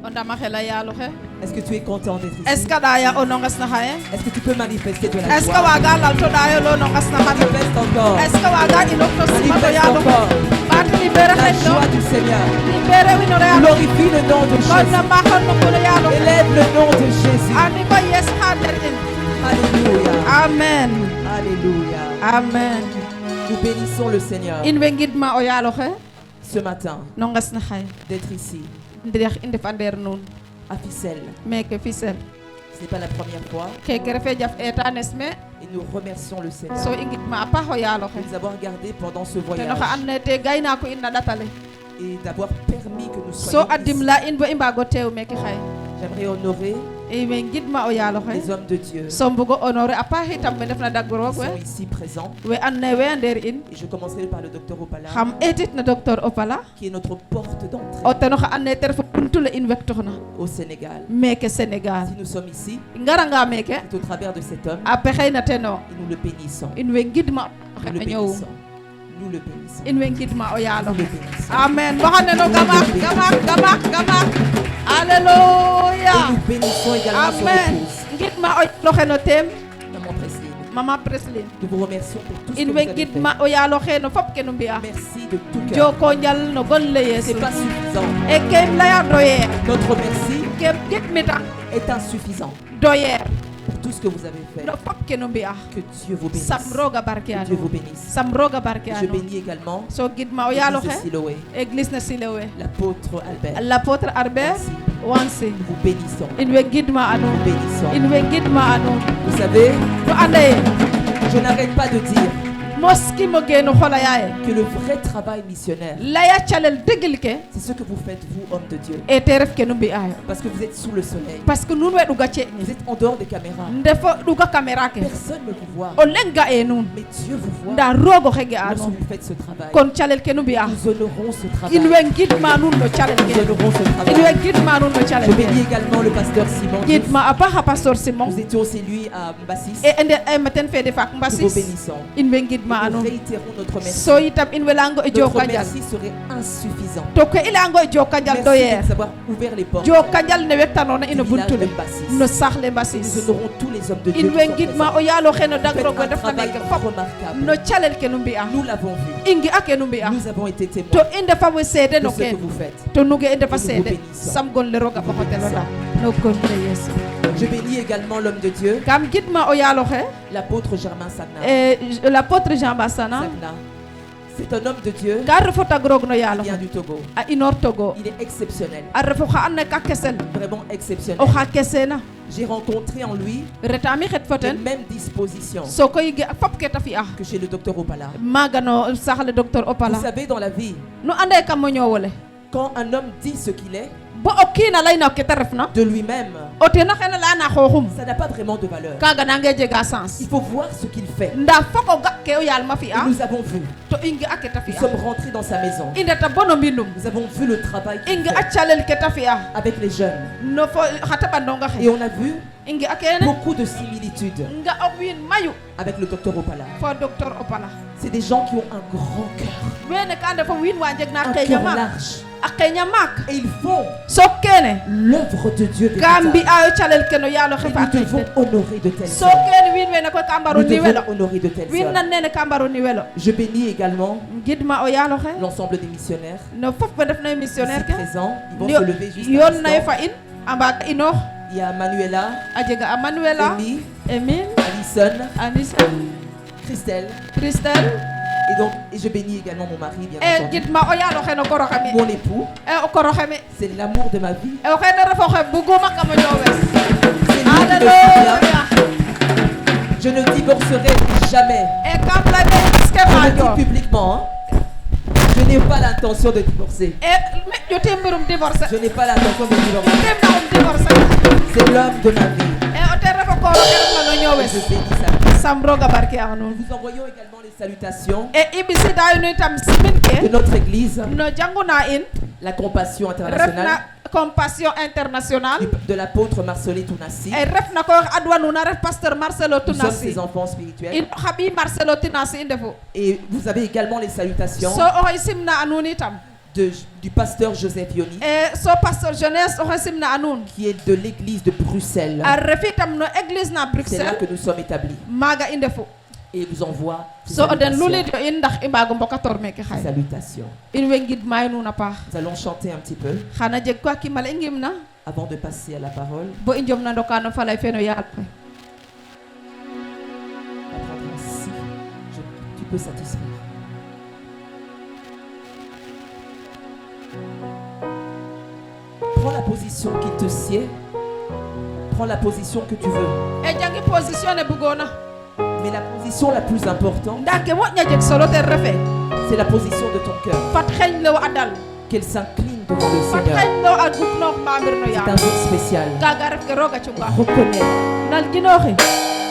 Est-ce que tu es content d'être ici? Est-ce Est-ce que tu peux manifester de la est-ce que joie? waga lalto dayo lo no ngasna hata Manifeste encore. est-ce que waga inokto simato Manifeste yalo encore bat libere la hendo joie du Seigneur. libere winore yalo Glorifie le nom de konna Jésus. ma konno ko yalo Élève le nom de Jésus. ani ko yes hader in Alléluia. amen Alléluia. amen Nous bénissons le Seigneur in wengidma o yalo he ce matin no ngasna hay d'être ici ndirix inde fander nun à Ficelle. meke fisel Ce n'est pas la première fois ke refe jaf etanesme et nous remercions le Seigneur so ingidma apa ho yalo de he nous avoir gardés pendant ce te voyage no ka anne te gayna ko inna datale et d'avoir permis que nous so soyons adim ici. la in bo imbago tew meke hay J'aimerais honorer e wengidma o yalo he les hommes de Dieu so mbugo honoré apa hitam be defna qui dagrogwe sont ici présents. we anne we nder in Et je commencerai par le docteur Opala, xam etit na docteur Opala qui est notre porte d'entrée o teno xa anne ter fo puntule in wektoxna au Sénégal. meke Sénégal Si nous sommes ici, ngaranga meke c'est au travers de cet homme a pexeyna teno et nous le bénissons. in we ngidma Nous le xe ñow bénissons. Nous le bénissons. in we ngidma o yaalo Nous le bénissons. amen waxane no gamak Et alléluia nous bénissons également son amen épouse, ngidma o yaalo xe no tem Maman Presley. mama Preslin Nous vous remercions pour tout ce que in vous we avez fait. ngidma o yaalo xe no fop ke nu mbi'a Merci de tout cœur. joko njal no gon le C'est Yesu pas suffisant. e kem leya doyeer Notre merci kem gidmita est insuffisant doyeer pour tout ce que vous avez fait. no fop ke nu mbi'a Que Dieu vous bénisse. sam roga Que barkeano Dieu vous bénisse. sam roga Je barkeano bénis également so gidma o yaalo l'église de xe Siloé, église na Siloé l'apôtre Albert. l'apôtre Albert wansi Nous vous bénissons. in we gidma anu Nous bénissons. in we gidma anu Vous savez, to ande je n'arrête pas de dire moski mo geno xola yaye que le vrai travail missionnaire, laya calel degil ke c'est ce que vous faites, vous, hommes de Dieu. e te ref ke nu mbi'ayo Parce que vous êtes sous le soleil. parce que nun we ɗuga ceeƴ Vous êtes en dehors des caméras. ndefo ɗuga caméra ke Personne ne vous voit. o leng ga e nun Mais Dieu vous voit nda roog oxe ge'a lorsque nun vous faites ce travail. kon calel ke nu mbi'a Nous honorons ce in travail. we ngidma nun no calel Nous ke honorons ce in we travail. ngidma nun no Je calel bénis ke également le pasteur Simon. gidma a paax a pasteur Simon Nous étions aussi lui à Mbassis. e ende ay maten fede faak Nous vous mbasis bénissons. in we ngidma Nous anu réitérons notre merci. so itam in we leyango e Notre jokanjal merci serait insuffisant. to ko i leyango e jokanjal Merci doyeer de nous avoir ouvert les portes jokanjal ne wektanona du ino village de buntule Mbassis. no saxle Nous mbasis honorons tous les hommes de Dieu in qui we sont ngidma présents. o yaalo xe no Vous faites dagrogo un defna travail meke fop remarquable. no calel ke nu mbi'a Nous l'avons vu. i ngi'a ke nu mbi'a Nous avons été to témoins i ndefa we seede de no ce que keen vous faites. to nuge i ndefa Nous vous seede bénissons. sam gon le roga ɓoxotelona no gon le Yesu Je bénis également l'homme de Dieu, kam gidma o yaalo xe l'apôtre Germain Sagna. l'apôtre Jean Bassana Sagna. C'est un homme de Dieu ka refo tagroog no yaalo qui vient xe du Togo. a inoor Togo Il est exceptionnel, a refo xa and naye ka kesel vraiment exceptionnel. o xa kesena J'ai rencontré en lui retami xet fo les ten mêmes dispositions so koy ge fop ke ta fi'a que chez le docteur Opala. maaga no saxle docteur Opala Vous savez, dans la vie, nu ande kam o ñoowole quand un homme dit ce qu'il est, bo o kiina layna ke ta refna de lui-même, o teno xene leyana xooxum ça n'a pas vraiment de valeur. kaaga nange jega sens Il faut voir ce qu'il fait. nda fok o ga ke o yaal ma Et fi'a nous avons vu. to i ngi'a ke ta Nous fi'a sommes rentrés dans sa maison. i ndeta bo no mbinum Nous avons vu le travail i qu'il ngi'a fait calel ke ta fi'a avec les jeunes. no fo xa teɓandonga Et xe on a vu i ngi'a kene beaucoup de similitudes nga o wiin mayu avec le docteur Opala. fo docteur Opala C'est des gens qui ont un grand cœur, wene ka ndefo wiin wa njeg na un xeeña cœur maak large. a xeeña maak Et ils font so kene l'œuvre de Dieu ka véritable. mbi'ayo calel ke no yaalo xe Et fa nous a xeeñ devons ten honorer de tels so hommes. kene wiin wene koy ka mbaro Nous niwelo devons honorer de tels wiin hommes. nan nene ka mbaro niwelo Je bénis également gidma o yaalo xe l'ensemble des missionnaires no fop we ndef nayo ici missionnaire ke présents. Ils vont se lever juste à yoon nayo l'instant. fa in a mbaag inoox Il y a Manuela, a jega a Manuela Amy, Emile Alison, Anis Christelle. Christelle Et je bénis également mon mari, bien e entendu. gidma o yaalo xe no koro xe mi Mon époux, e o koro xe mi c'est l'amour de ma vie. e o xene refo xe buguma kam o ñoowes C'est lui qui me soutient. Alléluia Je ne divorcerai jamais. e kam lay me ske Je le maajo dis publiquement. Hein. Je n'ai pas l'intention de divorcer. e me ƴutim mbirum divorce Je n'ai pas l'intention de divorcer. ƴutim na um divorce C'est l'homme de ma vie. e o ten refo koro xe refna no Et ñoowes je bénis sa vie. sam roga barke ax nuun Nous envoyons également les salutations e i ɓisidayo nu itam simin de ke notre église, no janguna in la Compassion Internationale, refna compassion internationale de l'apôtre Marcelé Tounassi. e refna koy oxe adwa nuuna ref pasteur Marcelo Nous sommes Tunasi ses enfants in spirituels. xa ɓiy Marcelo Tunasi i ndefu Et vous avez également les salutations so oxey simna a nuun itam du pasteur Joseph Yoni, so pasteur jeunesse o simna anun qui est de l'église de Bruxelles. a refitam no église na C'est là Bruxelles que nous sommes établis. maga indefo Et il vous envoie ses so oden luli salutations. do in ndax imbago mbokator meke Ses xay salutations. in wengid maynu na paax Nous allons chanter un petit peu xana jeg ko kimale ngimna avant de passer à la parole. bo i njom na ndokano falay feno yaal koy Apprendre si tu peux satisfaire. Prends la position qui te sied. Prends la position que tu veux. e jangi position e bugona Mais la position la plus importante, ndake moƴƴa jeg solo ten refe c'est la position de ton cœur. fat xeñ lew a dal Qu'elle s'incline devant le fat Seigneur. xeñ lew a guknoox mbamir no C'est un yaal jour spécial. kaga ref ke roga cunga Reconnais nal dinooxe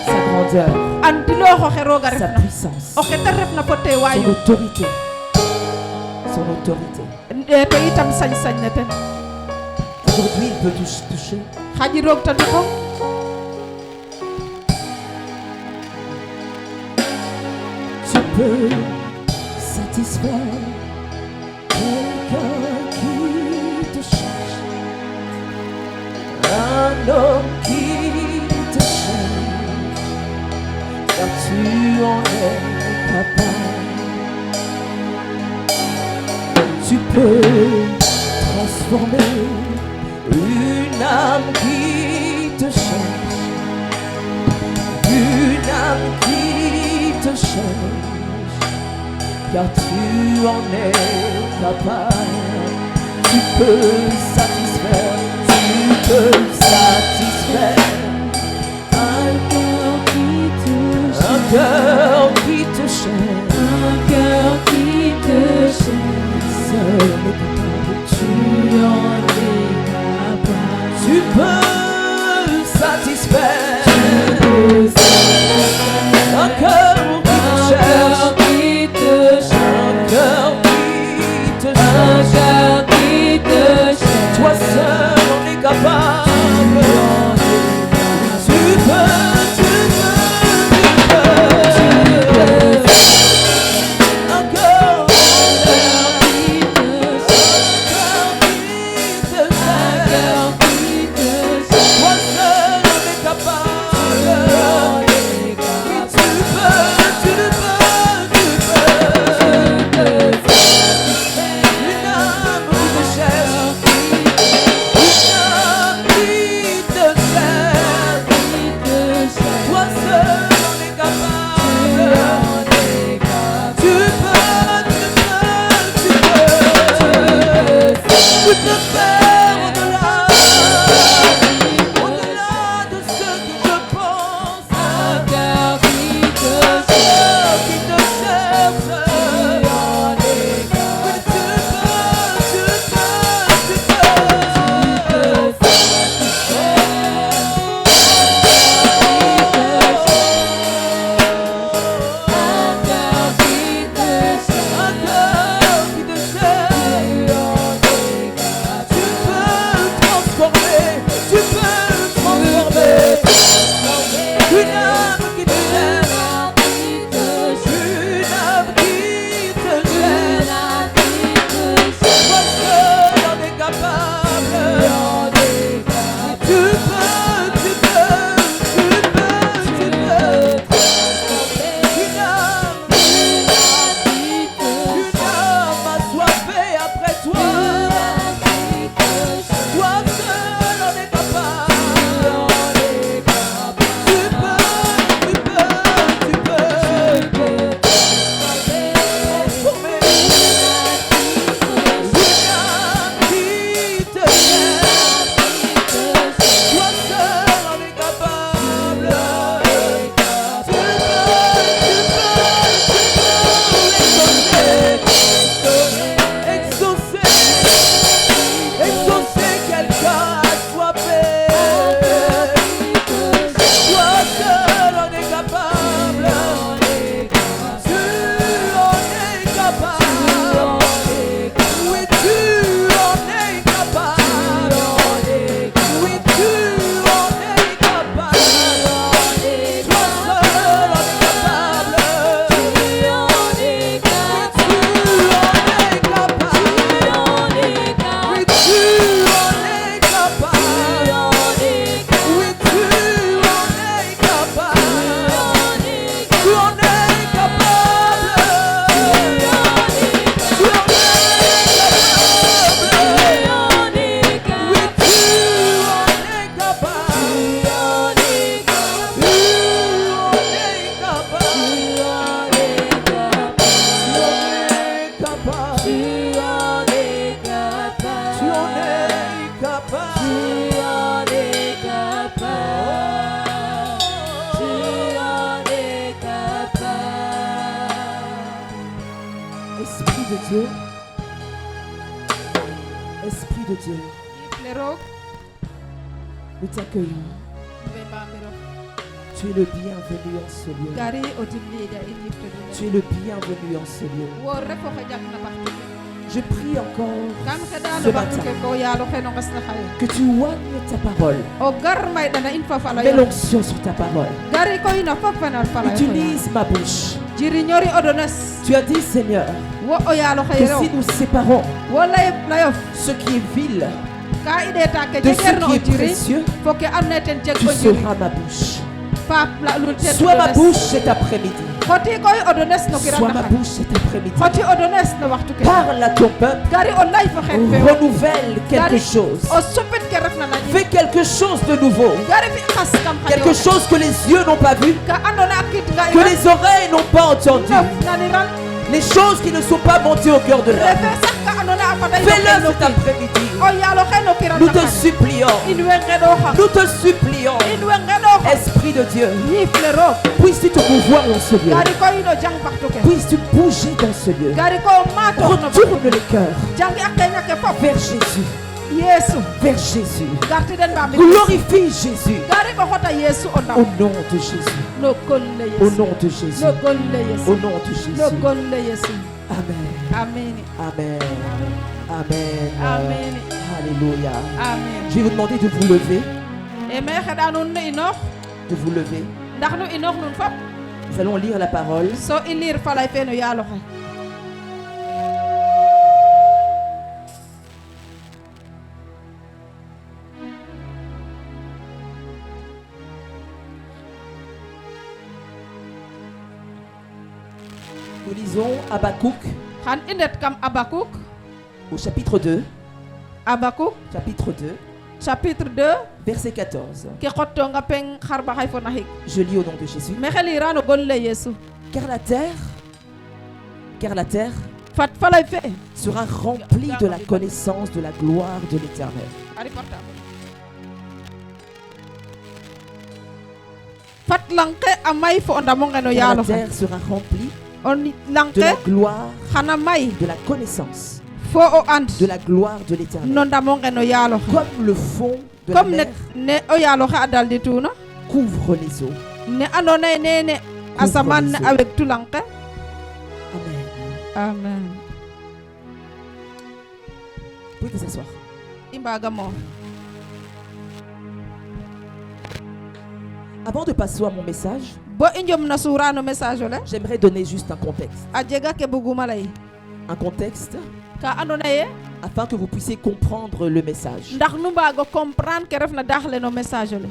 sa grandeur, an dilooxo xe roga sa refna puissance, o xe te refna fo te son wayu autorité. Son autorité. to itam sañ-sañ ne ten Aujourd'hui, il peut toucher. xaƴi roog ta tuxong Tu peux satisfaire quelqu'un qui te cherche. Un homme qui te cherche. Car tu en es capable. Tu peux transformer une âme qui te cherche. Une âme qui te cherche, car tu en es capable. Tu peux satisfaire, tu peux satisfaire un cœur qui te cherche, un cœur qui te cherche. Seul est capable, tu en es capable. Tu peux satisfaire. Un cœur qui te cherche, un cœur qui te cherche, toi seul en es capable. Tu peux, un cœur qui te cherche, toi seul en es capable. Une âme qui te cherche, Esprit de Dieu, le roog nous t'accueillons. ɓe mbamiro Tu es le bienvenu en ce lieu. gari o dimliɗa e yiftude Tu es le bienvenu en ce lieu. wo refo xe jangna baxtuke Je prie encore kam xeɗano ce baxtuke matin ko yaalo xe no ngesna xaye que tu oignes ta parole. o gar mayɗana in fa Mets falayo l'onction sur ta parole. gari koy no fop fenar falayo Utilise ma bouche. jiriñori odones Tu as dit, Seigneur, wo o yaalo que xeye rew si nous séparons wo layof ce qui est vil ka i ɗeeta ke de ce jegeerno qui o est jiri précieux, fo ke and naye ten jeg tu o jiri seras ma bouche. faap lul ten Sois ma odones bouche cet après-midi. xoti koy odones no Sois kirana ma xa bouche cet après-midi. xoti odones no waxtu ke Parle à ton peuple. gari o lay fo xeet fe wo Renouvelle quelque chose. o supit ke refna na Fais quelque chose de nouveau. gari fi xas kam xa Quelque chose que les yeux n'ont pas vu, ka andona a kiit nga que les oreilles n'ont pas entendu. nof naniran Les choses qui ne sont pas montées au cœur de l'homme. refe sax ka andona a faday Fais-le cet après-midi. o yaalo xe no kiran Nous te supplions. in we ngeɗoxa Nous te supplions. in we ngeɗoxa Esprit de Dieu, yiif le roog puisses-tu te mouvoir dans ce lieu. gari koy no jang baxtu ke Puisses-tu bouger dans ce lieu. gari ko o maatox no Retourne le cœur jangi a keña ke fop vers Jésus. yeesu Vers Jésus. garti den mbambi Glorifie Jésus. gari ɓo xota yeesu o Au ndam nom de Jésus. no golle Au yeesu nom de Jésus. no golle Au yeesu nom de no Jésus. golle yeesu Amen. ameni Amen. Amen. Amen. Alléluia. amen Je vais vous demander de vous lever. e me xeɗa nuun no inoox De vous lever. ndax nu inoox nuun fop Nous allons lire la parole. so i liir falay fe no yaalo xe Nous lisons Habakkuk xan i ndet kam Habakkuk au chapitre 2. Habakkuk Chapitre 2, chapitre 2 verset 14. ke xottonga peng xarba xay fo naxik Je lis au nom de Jésus. me xe liira no golle yeesu Car la terre fat falay fe sera remplie de la connaissance de la gloire de l'Éternel. ari portable fat lanke a may fo o ndamo nge no Car yaalo la xe terre sera remplie o de lanke la gloire, xana may de la connaissance, fo o and de la gloire de l'Éternel. no ndamo nge no yaalo xe Comme le fond de la comme mer ne o yaalo xe a daldituuna couvre les eaux. ne andoona ye nene asamaan ne a wegtu lanke Amen. amen Vous pouvez vous asseoir. i mbaaga moof Avant de passer à mon message, bo i njom na suura no message ole j'aimerais donner juste un contexte. a jega ke buguma lay Un contexte ka andoona ye afin que vous puissiez comprendre le message. ndax nu mbaago comprendre ke refna daaxle no message ole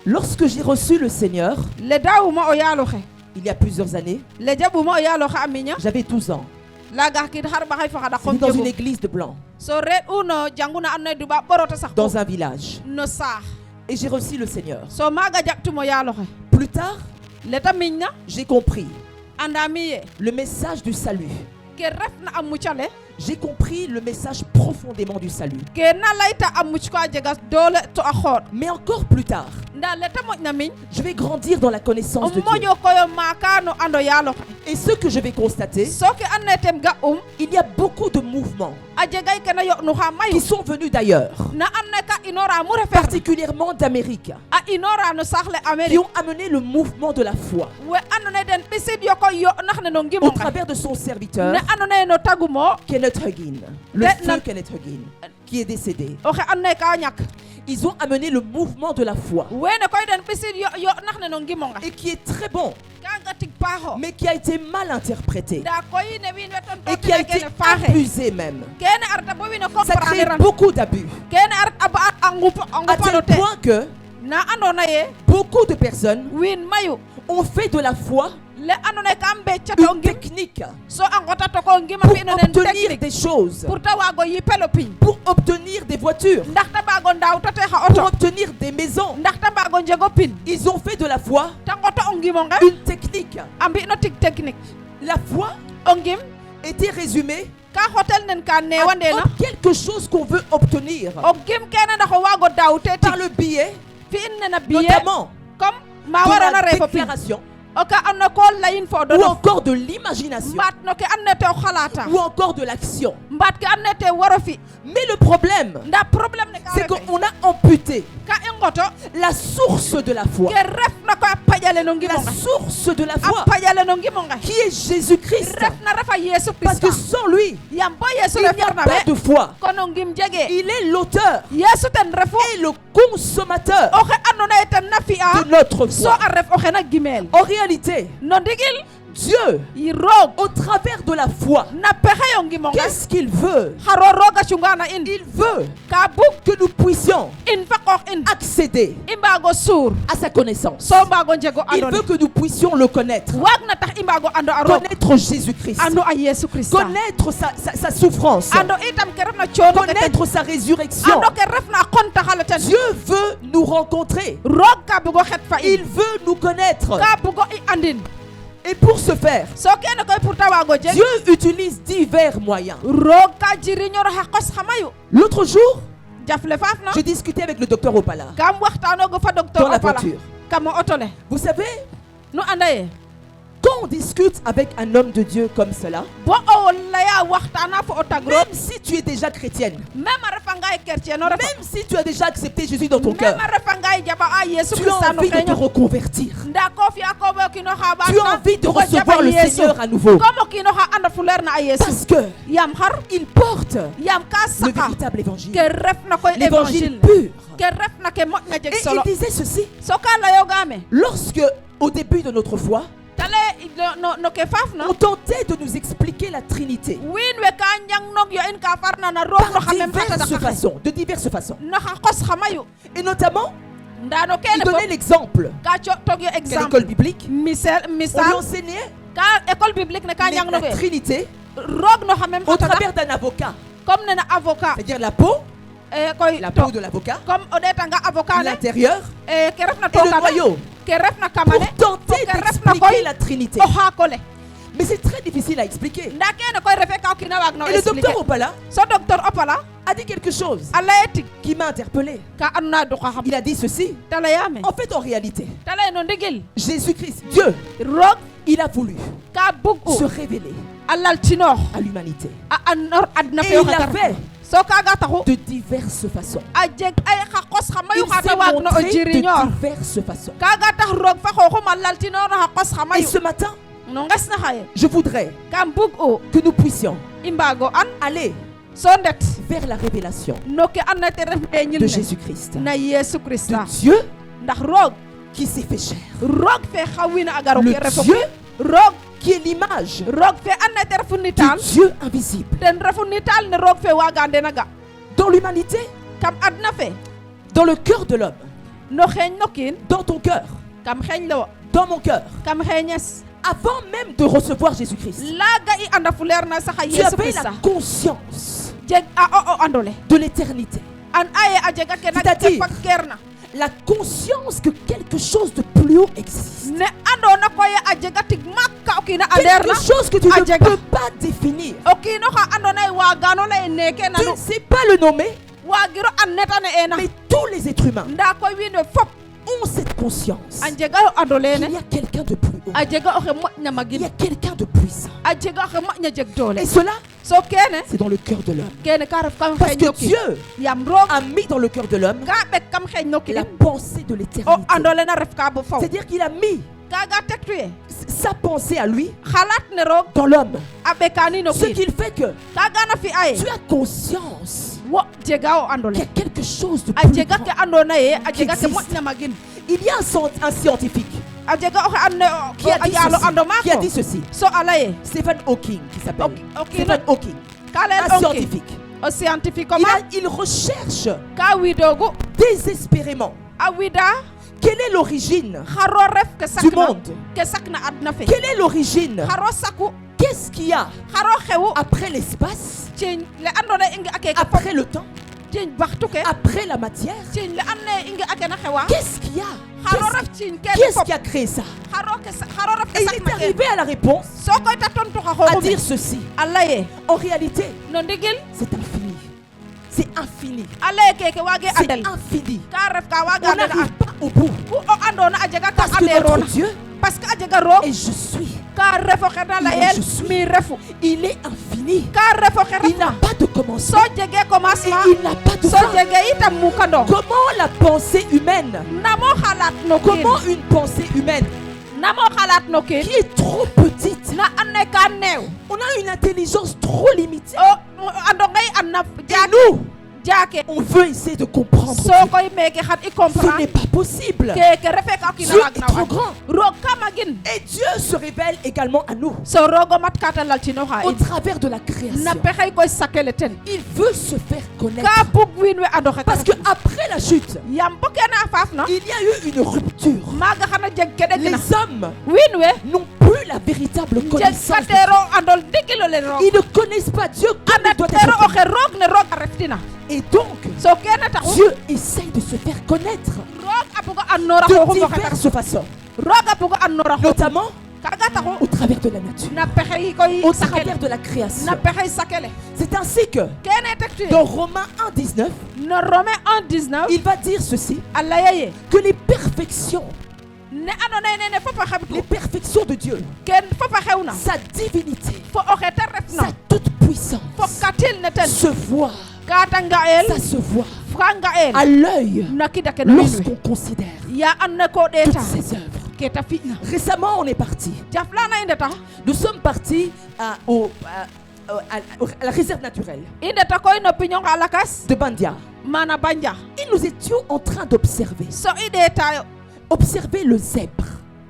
Lorsque j'ai reçu le Seigneur, le daawuma o yaalo xe il y a plusieurs années, le jaɓuma o yaalo xe a miña j'avais 12 ans. laaga xa kiid xar ɓaxay fo xa C'était ɗaqom dans une jegum église de blanc, so reɗ'u no janguna andoona ye duɓa ɓorota sax dans un village. no saax Et j'ai reçu le Seigneur. so maaga jaɓtum o yaalo xe Plus tard, le ta miñna j'ai compris andaami ye le message du salut. ke refna a mucale J'ai compris le message profondément du salut. ke na layta a muc ko a jega doole to a xoot Mais encore plus tard, nda le ta moƴna miñ je vais grandir dans la o connaissance de Dieu. moƴo koyo maaka no ando yaalo xe Et ce que je vais constater, so ke andona ye tem ga'um il y a beaucoup de mouvements a jegay ke na yo'nu xa qui mayu sont venus d'ailleurs, na andona ye ka inoora mu refeer particulièrement d'Amérique, a inoora no saax le qui Amérique ont amené le mouvement de la foi we andona ye den ɓisid yo koy yo'nax ne no au ngimo nge travers de son serviteur, ne andona ye no tagumo Kenneth Hagin, le Eh, feu non. Kenneth Hagin, qui est décédé. oxe andona ye ka ñak Ils ont amené le mouvement de la foi wene koy den ɓisid yo'nax ne no ngimo nge et qui est très bon, kaga tig paaxo mais qui a été mal interprété nda koy ne wiin we et qui a été tontine kene faaxe abusé même. kene arta bo wiin we Ça crée comprendre ran beaucoup d'abus, kene a à ngupano tel te point que na andona ye beaucoup de personnes wiin mayu ont fait de la foi le andona ye ka mbeccato une ngim technique so a ngotata ko ngima pour fi'ino nen obtenir technique des choses, pour ta waago yipelo piñ pour obtenir des voitures, ndax ta mbaago ndaawtate xa pour auto obtenir des maisons. ndax ta mbaago njego pin Ils ont fait de la foi ta ngoto o ngimo nge une technique. a mbi'no tig technique La foi o ngim était résumée ka xotel nen ka à neewandeena quelque chose qu'on veut obtenir o ngim kene ndax o waago daawte par tig le biais fi'in nena biye notamment comme ma de warona la reefo pin déclaration o oka anna ko layin fo do ou encore de l'imagination, mbat no ke annete o khalata ou encore de l'action. mbat ke annete warafi Mais le problème, nda problème ne ka c'est refe qu'on a amputé ka ingoto la source de la foi. ke ref na ko pajale no La ngimonga source de la foi, pajale no ngimonga qui est Jésus-Christ. ref na refa Yesu Parce Christ que sans lui, yam bo Yesu il n'y a refer na pas de be foi. kono ngim jege Il est l'auteur Yesu ten refo et le consommateur o xe andona eten nafi a de notre so foi. a ref o xe na gimel En réalité, no ndigil Dieu, i roog au travers de la foi, na pexe yo ngimonga qu'est-ce qu'il veut? xaro roga cungana in Il veut ka bug que nous puissions in fa qoox in accéder i mbaago suur à sa connaissance. so mbaago njego Il andone veut que nous puissions le connaître. waag na tax i mbaago ando a roog Connaître Jésus-Christ. ando a Yesu Christ Connaître sa souffrance. ando itam ke refna coono ke ten Connaître sa résurrection. ando ke refna kon taxale ten Dieu veut nous rencontrer. roog ka bugo xet fa Il in veut nous connaître. ka bugo i andin Et pour ce faire, so kene koy pour ta waago jeg Dieu utilise divers moyens. roog ka jiriñoro xa qos xa mayu L'autre jour, jafle faaf na je discutais avec le docteur Opala kam waxtaanogo fa docteur dans la Opala voiture. kam o auto le Vous savez, nu anda ye quand on discute avec un homme de Dieu comme cela, bo o laya waxtaana fo o tag roog même si tu es déjà chrétienne, même a refanga ye chrétien o refa même si tu as déjà accepté Jésus dans ton cœur, même a refanga ye jaba a Yesu tu Christ as no envie de te xeño reconvertir. nda ko fi'a ko bo kino xa Tu as envie de recevoir le Seigneur à nouveau. comme o kino xa anda fuleer na a Yesu Parce que yam xar il porte yam ka le saqa véritable évangile. ke ref na koy L'évangile évangile pur. ke ref na ke moƴna jeg Et solo il disait ceci. so ka layogaame Lorsque, au début de notre foi, tale no ke faaf na on tentait de nous expliquer la Trinité wiin we ka njangnog yo in ka farna na roog no par xa mem fata diverses daqaxe façons, de diverses façons. no xa qos xa mayu Et notamment, nda no il kene donnait fop l'exemple ka tog yo qu'à exemple l'école biblique, misal on lui misal enseignait ka école biblique ne ka njangnog la ye Trinité roog no xa mem au fata travers d'un avocat. comme nena avocat C'est-à-dire la peau koy la to peau de l'avocat, comme o ɗeetanga avocat ne l'intérieur ke refna et le tokane noyau, ke refna pour kamane tenter ke refna d'expliquer koy la Trinité. o xaakole Mais c'est très difficile à expliquer. nda kene koy refe ka o kiina waag no Et le expliquer docteur Opala so docteur Opala a dit quelque chose a laye tig qui m'a interpellé. ka andona duqa xam Il a dit ceci. ta layaame En fait, en réalité, ta lay no ndigil Jésus-Christ, Dieu, roog il a voulu ka bug se u révéler a laltinoox à l'humanité. a anor adna Et fe yo il l'a fait so kaga taxu de diverses façons. a jeg ay xa qos xa mayu Il xa s'est ta waag no o montré de jiriñoor diverses façons. kaga tax roog fa xooxum a laltinoor xa qos xa Et mayu ce matin, no nges na xaye je voudrais kam bug u que nous puissions i mbaago an aller so ndet vers la révélation no ke andona te ref ndeeñil de ne Jésus-Christ, na Yesu Christa de Dieu ndax roog qui s'est fait chair, roog fe xawina a garo le ke refo Dieu roog qui est l'image roog fe andona te refu du nitaal Dieu invisible. ten refu nitaal ne roog fe waaga ndena ga Dans l'humanité, kam adna fe dans le cœur de l'homme, no xeeñ no kiin dans ton cœur, kam xeeñ le wo dans mon cœur, kam xeeñes avant même de recevoir Jésus-Christ, laaga i anda fuleer na saxa tu Yesu avais Christa la conscience jeg a o andole de l'éternité. an aye a jega ke na C'est-à-dire, fakkeer na La conscience que quelque chose de plus haut existe. ne andona koye a jega tig makka o kiina andeer na Quelque chose que tu a ne jega peux pas définir. o kiino xa andona ye waagano lay neeke Tu nanu ne sais pas le nommer, waagiro an netane eena mais tous les êtres humains nda koy wiin we fop ont cette conscience a njega yo ando qu'il leene y a quelqu'un de plus haut. a jega oxe moƴna Il y magin a quelqu'un de puissant. a jega oxe moƴna jeg doole Et cela, so kene c'est dans le cœur de l'homme. kene ka ref kam Parce xeeñ no que kiin Dieu yam roog a mis dans le cœur de l'homme ka ɓek kam xeeñ no la kiin pensée de o l'éternité. ando le na ref ka bo faw C'est-à-dire qu'il a mis kaga tektu ye sa pensée à lui xalaat ne roog dans l'homme. a ɓekani no Ce kiin qui fait que kaga na fi aye tu as conscience wo jega o ando qu'il y le a quelque chose de a plus jega grand. ke andona ye a jega ke existe. moƴna magin Il y a un scientifique a jega oxe and qui a a dit yaalo ando ceci. Qui a dit maako ceci. so a laye Stephen Hawking, qui s'appelle. O kiino Stephen Hawking, ka leel un onki scientifique. o scientifique o maak Il recherche ka widoogu désespérément a wida quelle est l'origine xaro ref ke du sakna monde. ke sakna adna fe Quelle est l'origine? xaro saku Qu'est-ce qu'il y a xaro xewu après l'espace, ciiñ le andona ye i nga ake ke fop après le temps, ciiñ baxtu ke après la matière? ciiñ le andona ye i nga ake na xewa Qu'est-ce qu'il y a? xaro Qu'est-ce- ref ciiñ Qui kene est-ce fop qui a créé ça? xaro ref Et ke il est sakna ke arrivé à la réponse so koy ta tontu xa à xooxum dire ceci. a laye En réalité, no ndigil c'est infini. C'est infini. a laye keke waage C'est andel infini. ka ref ka On waaga andel n'arrive pas au bout. ku o andona a jega ka Parce que notre anderoona Dieu parce que ajega roog et je suis. ka refo xena layel je suis. mi refu Il est infini. ka refo xe Il n'a refna pas de so commencement. jege Et commencement il n'a pas de so fin. jege itam mukando Comment la pensée humaine, namo xalat no kiin comment une pensée humaine namo xalat no kiin qui est trop petite, na ane ka neew on a une intelligence trop limitée. o ando ngay an na Et nous, jaake on veut essayer de comprendre. so Dieu. koy meke xat i Ce n'est comprendre pas possible. keke refe ka kina Dieu waag est na trop wat grand. roog kamagin Et Dieu se révèle également à nous so rogo mat kata laltinoxa au in travers de la na création. pexey koy sakele ten Il veut se faire connaître. ka bug wiin we andoxe Parce que après la chute, yam bo kene a faafna il y a eu une rupture. maaga xana jeg ke Les ɗegna hommes wiin we n'ont plus la véritable jeg connaissance de Dieu. katero andol digilo le roog Ils ne connaissent pas Dieu comme il doit andatero être. oxe roog ne roog a reftina Et donc, so kene taxu Dieu essaye de se faire connaître roog a bugo an noora de xooxum oxe tax diverses façons, roog a bugo an noora xooxum notamment kaga taxu au travers de la nature, na pexe yi koy au sakele travers de la création. na pexe sakele C'est ainsi que kene tektu dans Romains 1,19, no Romain 1:19 il va dire ceci, a laya ye que les perfections ne andoona yee nene fop a xebtu les perfections de Dieu, ken fop a xewna sa divinité, fo oxe te refna sa toute puissance fo katil ne ten se voit, ka ta nga'el ça se voit fa nga'el à l'œil na kida ke no wiin we lorsqu'on considère ya an na ko toutes ɗeeta ses œuvres. ke ta fi'na Récemment, on est parti. jaflana i ndeta Nous sommes partis à la réserve naturelle i ndeta koy no piñong a lakas de Bandia. mana Banja Et nous étions en train d'observer. so i ɗeetayo Observer le zèbre.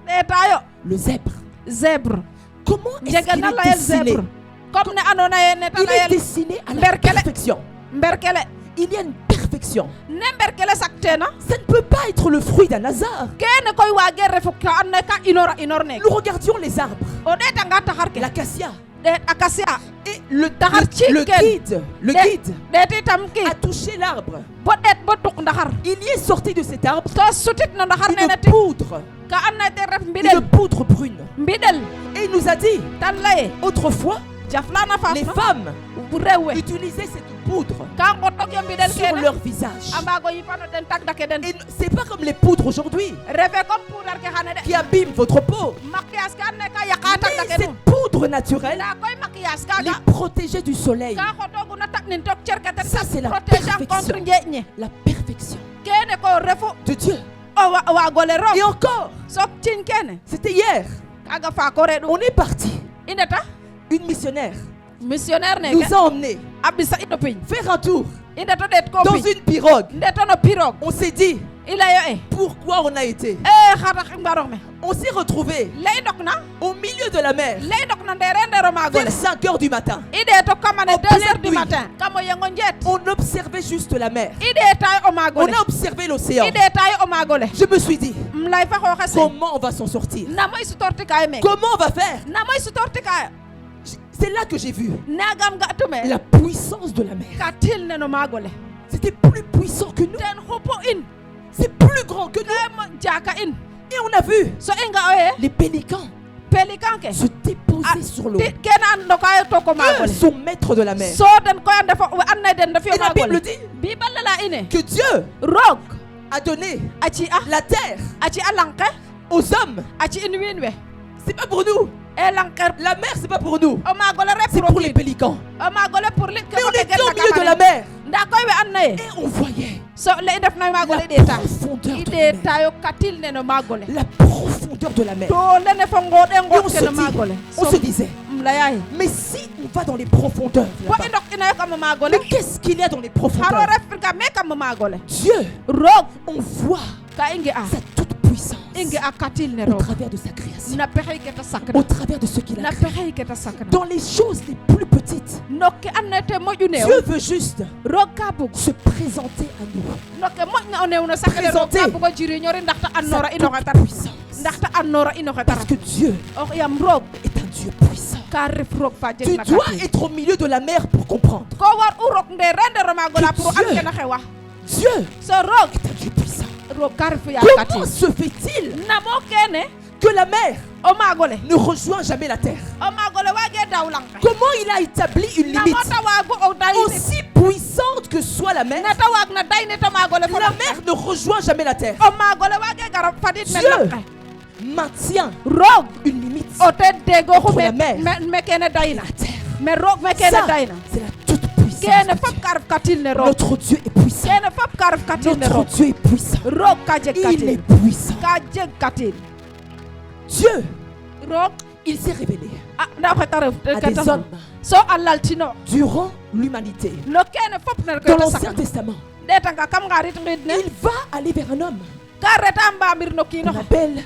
ɗeetayo Le zèbre. zèbre Comment est-ce jega qu'il na est layel dessiné? zèbre comme ne andoona yee neta Il est layel dessiné à la Berkele. perfection. mberkele Il y a une perfection. ne mberkele sakteena Ça ne peut pas être le fruit d'un hasard. kene koy waage refu ka andoona yee ka inor neeke Nous regardions les arbres, o ɗeetanga taxar ke l'acacia. ɗeet akasia Et le Taharchiken. guide ɗeet itam ki a touché l'arbre. bo ɗeet bo tuq ndaxar Il y est sorti de cet arbre to sutit no ndaxar nene une ti poudre. ka andoona yee te ref Une mbiɗel poudre brune. mbiɗel Et il nous a dit, tan laye autrefois, jaflana les faafna femmes rew we utilisaient cette poudre ka ngotok yo mbiɗel sur kene leur visage. a mbaago yipano den tagdake den Et c'est pas comme les poudres aujourd'hui refe comme poudre ke xane de qui abîment votre peau. maquillage ka andoona yee ka yaqa Mais tagdake cette nun poudre naturelle ndaa koy maquillage les kaaga protégeait du soleil. ka xotoguna taknin tok cerke ten Ça, c'est la protéger perfection. contre njeeƴ La perfection kene ko refu de Dieu. o waagole Et roog encore, sok ciñ kene c'était hier. kaaga faako reɗu On est parti. i ndeta Une missionnaire missionnaire nous neke a emmenés a ɓisa i no piñ faire un tour i ndeto ɗeet ko dans piñ une pirogue. ndeto no pirogue On s'est dit, i layo e pourquoi on a été? xata mbarong me On s'est retrouvés le i ndok na au milieu de la mer le i ndok na ndere ndero maagole vers 5 heures du matin. i ɗeeto kamane En 2 heures pleine du nuit. matin kamo yengo njeet On observait juste la mer. i ɗeetayo o On maagole a observé l'océan. i ɗeetayo o maagole Je me suis dit, m lay fa xooxe se comment on va s'en sortir? namo i sutortikayo meke Comment on va faire? namo i sutortikayo C'est là que j'ai vu nagam ga'tu me la puissance de la mer. ka til ne no maagole C'était plus puissant que nous. ten xupu in C'est plus grand que nous. ke mo jaaka in Et on a vu so i nga'o ye les pélicans pelikan ke se déposer sur l'eau. kene an ndokayo to ko Eux maagole sont maîtres de la mer. so den koy a ndefo we an naye den ndefiyo Et la Bible maagole dit bibale la ine que Dieu roog a donné a ci a la terre a ci a lanke aux hommes. a ci in wiin we C'est pas pour nous. e lanke La mer, c'est pas pour nous. o maagole rek C'est pour les pélicans. o maagole pour li Mais on était au milieu de la mer. nda koy we an naye Et on voyait so le i ndef na maagole la i ɗeeta profondeur i de la mer. ɗeetayo katil ne no maagole La profondeur de la mer. to lene fo ngooɗe Et on ngoot se ke no maagole dit, on se disait, m layaye mais si on va dans les profondeurs, bo là-bas, i ndok inoyo kam maagole mais qu'est-ce qu'il y a dans les xaro profondeurs? ref ka me kam maagole Dieu, roog on voit ka i nge'a sa toute puissance i nge'a katil ne au roog travers de sa création, na pexey ke ta sakna au travers de ce qu'il a na créé. pexey ke ta sakna Dans les choses les plus petites, no ke and naye te moƴu neew Dieu veut juste roog ka bug se présenter à nous. no ke moƴna o neew no sakle roog Présenter ka bugo jiriñori ndaxte Sa annoora inoxe toute tar puissance. ndaxte annoora inoxe tar Parce que Dieu o yam roog est un Dieu puissant. ka ref roog fa Tu jeg na dois katil être au milieu de la mer pour comprendre. ko war u rok ndere ndero maagola pour Dieu. an ke na xewa Dieu so roog est un Dieu puissant. roog ka ref ya Comment katil se fait-il namo kene que la mer o maagole ne rejoint jamais la terre? o maagole waage daw lang ke Comment il a établi une namo limite ta waagu o day aussi puissante que soit la mer? ne ta waag na day ne ta maagole fo La mer ne rejoint jamais la terre. o maagole waage gara fadid men Dieu. lang ke maintient roog une limite o te degooxu Entre la mer me kene et dayna la terre. me roog me kene Ça, dayna c'est la toute puissance. kene de fop Dieu. ka ref katil ne roog Notre Dieu est puissant. kene fop ka ref katil ne Notre roog Dieu est puissant. roog ka jeg Il katil est puissant. ka jeg katil Dieu, roog il s'est révélé nda o xeta ref à des hommes so a laltino durant l'humanité. no kene fop ne Dans koy ta l'Ancien sakan Testament, ɗetanga kam ngarit ngid ne il va aller vers un homme ka reta mbamir no qu'on kiinoxe appelle